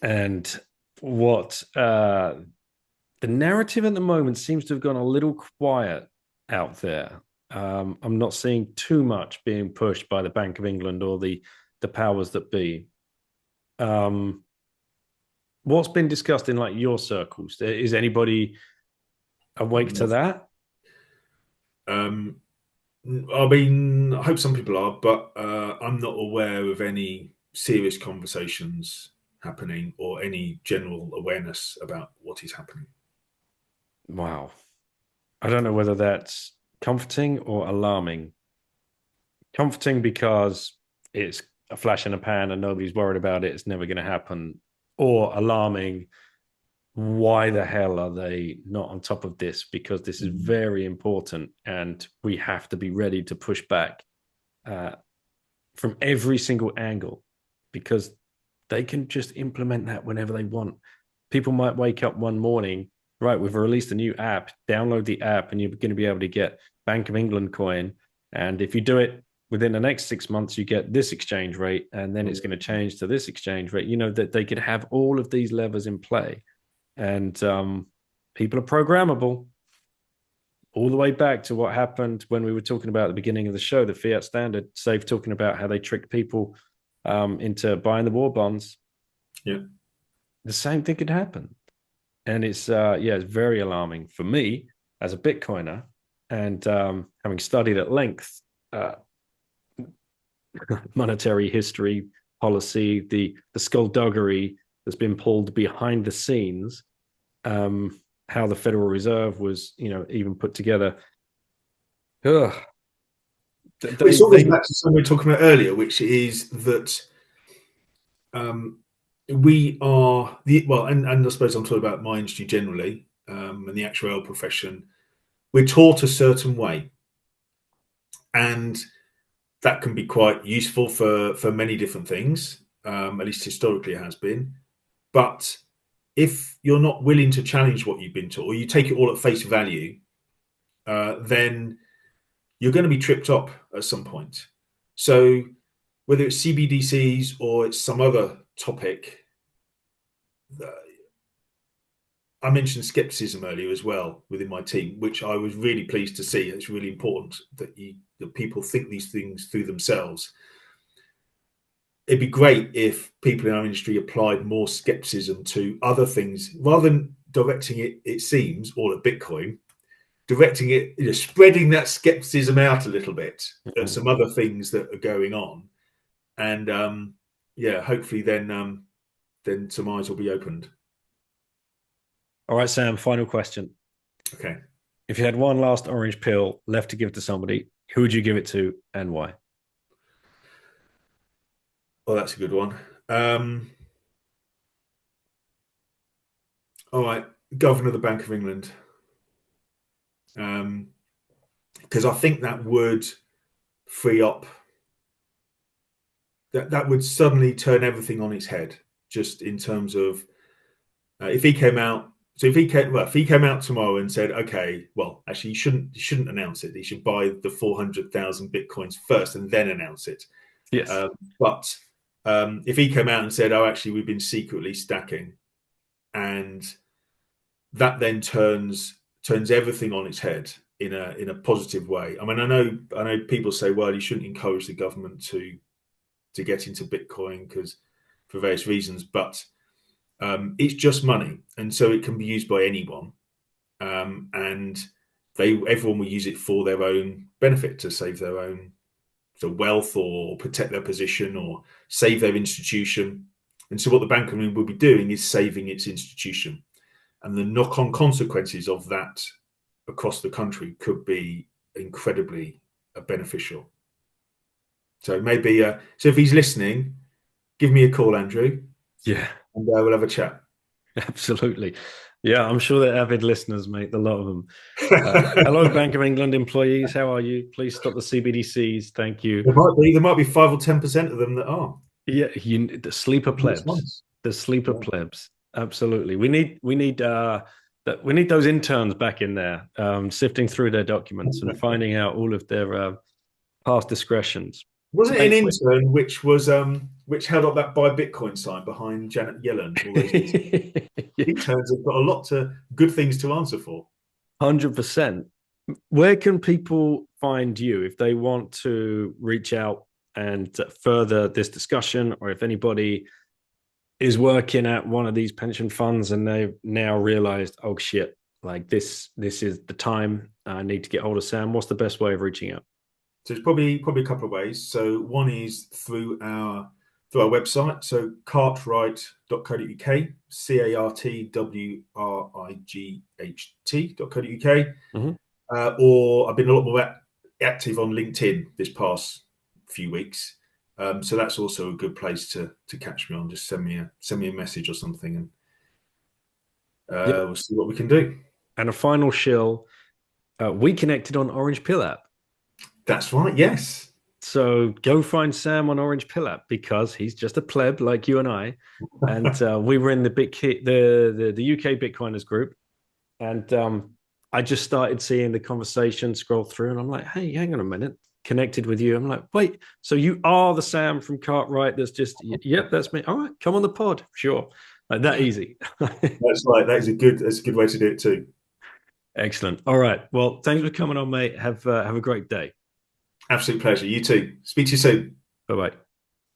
And what the narrative at the moment seems to have gone a little quiet out there. I'm not seeing too much being pushed by the Bank of England or the powers that be. What's been discussed in like your circles? Is anybody awake to that? I mean, I hope some people are, but I'm not aware of any serious conversations happening or any general awareness about what is happening. Wow. I don't know whether that's comforting or alarming. Comforting because it's a flash in a pan and nobody's worried about it. It's never going to happen. Or alarming, why the hell are they not on top of this? Because this is very important and we have to be ready to push back from every single angle, because they can just implement that whenever they want. People might wake up one morning, right, we've released a new app, download the app and you're going to be able to get Bank of England coin. And if you do it within the next 6 months, you get this exchange rate, and then it's going to change to this exchange rate. You know, that they could have all of these levers in play. And people are programmable. All the way back to what happened when we were talking about at the beginning of the show, the fiat standard, Safe talking about how they tricked people into buying the war bonds. Yeah. The same thing could happen. And it's very alarming for me as a Bitcoiner, and having studied at length monetary history, policy, the skullduggery that's been pulled behind the scenes, how the Federal Reserve was, even put together. It's always back to something we were talking about earlier, which is that we are and I suppose I'm talking about my industry generally, and the actuarial profession. We're taught a certain way, and that can be quite useful for many different things. At least historically, it has been. But if you're not willing to challenge what you've been taught, or you take it all at face value, then you're going to be tripped up at some point. So whether it's CBDCs or it's some other topic, I mentioned skepticism earlier as well within my team, which I was really pleased to see. It's really important that people think these things through themselves. It'd be great if people in our industry applied more skepticism to other things rather than directing it, it seems, all at Bitcoin, directing it, spreading that skepticism out a little bit at some other things that are going on. And hopefully then some eyes will be opened. All right, Sam, final question. Okay. If you had one last orange pill left to give to somebody, who would you give it to and why? Well, that's a good one. All right, Governor of the Bank of England. Because I think that would free up. That would suddenly turn everything on its head, just in terms of if he came out. So if he came out tomorrow and said, okay, well, actually, he shouldn't announce it. He should buy the 400,000 bitcoins first and then announce it. Yes. But if he came out and said, oh, actually, we've been secretly stacking, and that then turns everything on its head in a positive way. I mean, I know people say, well, you shouldn't encourage the government to get into Bitcoin because for various reasons, but it's just money, and so it can be used by anyone, and everyone will use it for their own benefit, to save their own wealth or protect their position or save their institution. And so what the Bank of England will be doing is saving its institution, and the knock-on consequences of that across the country could be incredibly beneficial. So maybe so if he's listening, give me a call, Andrew. Yeah. And we'll have a chat. Absolutely. Yeah, I'm sure they're avid listeners, mate. A lot of them. Hello, Bank of England employees. How are you? Please stop the CBDCs. Thank you. There might be 5 or 10% of them that are. Yeah, the sleeper plebs. The sleeper plebs. Absolutely. We need those interns back in there, sifting through their documents and finding out all of their past discretions. Wasn't it an intern which held up that buy Bitcoin sign behind Janet Yellen? All those yeah. Interns have got a lot of good things to answer for. 100%. Where can people find you if they want to reach out and further this discussion, or if anybody is working at one of these pension funds and they've now realized, oh shit, like this is the time I need to get hold of Sam? What's the best way of reaching out? So it's probably a couple of ways. So one is through our website, so cartwright.co.uk, cartwright.co.uk, or I've been a lot more active on LinkedIn this past few weeks. So that's also a good place to catch me on. Just send me a message or something, and we'll see what we can do. And a final shill, we connected on Orange Pill app. That's right, yes. So go find Sam on Orange Pill app, because he's just a pleb like you and I. And we were in the UK Bitcoiners group. And I just started seeing the conversation scroll through, and I'm like, hey, hang on a minute. Connected with you. I'm like, wait, so you are the Sam from Cartwright that's just, yep, that's me. All right, come on the pod. Sure. Like that easy. That's right. That's a good way to do it too. Excellent. All right. Well, thanks for coming on, mate. Have a great day. Absolute pleasure. You too. Speak to you soon. Bye-bye.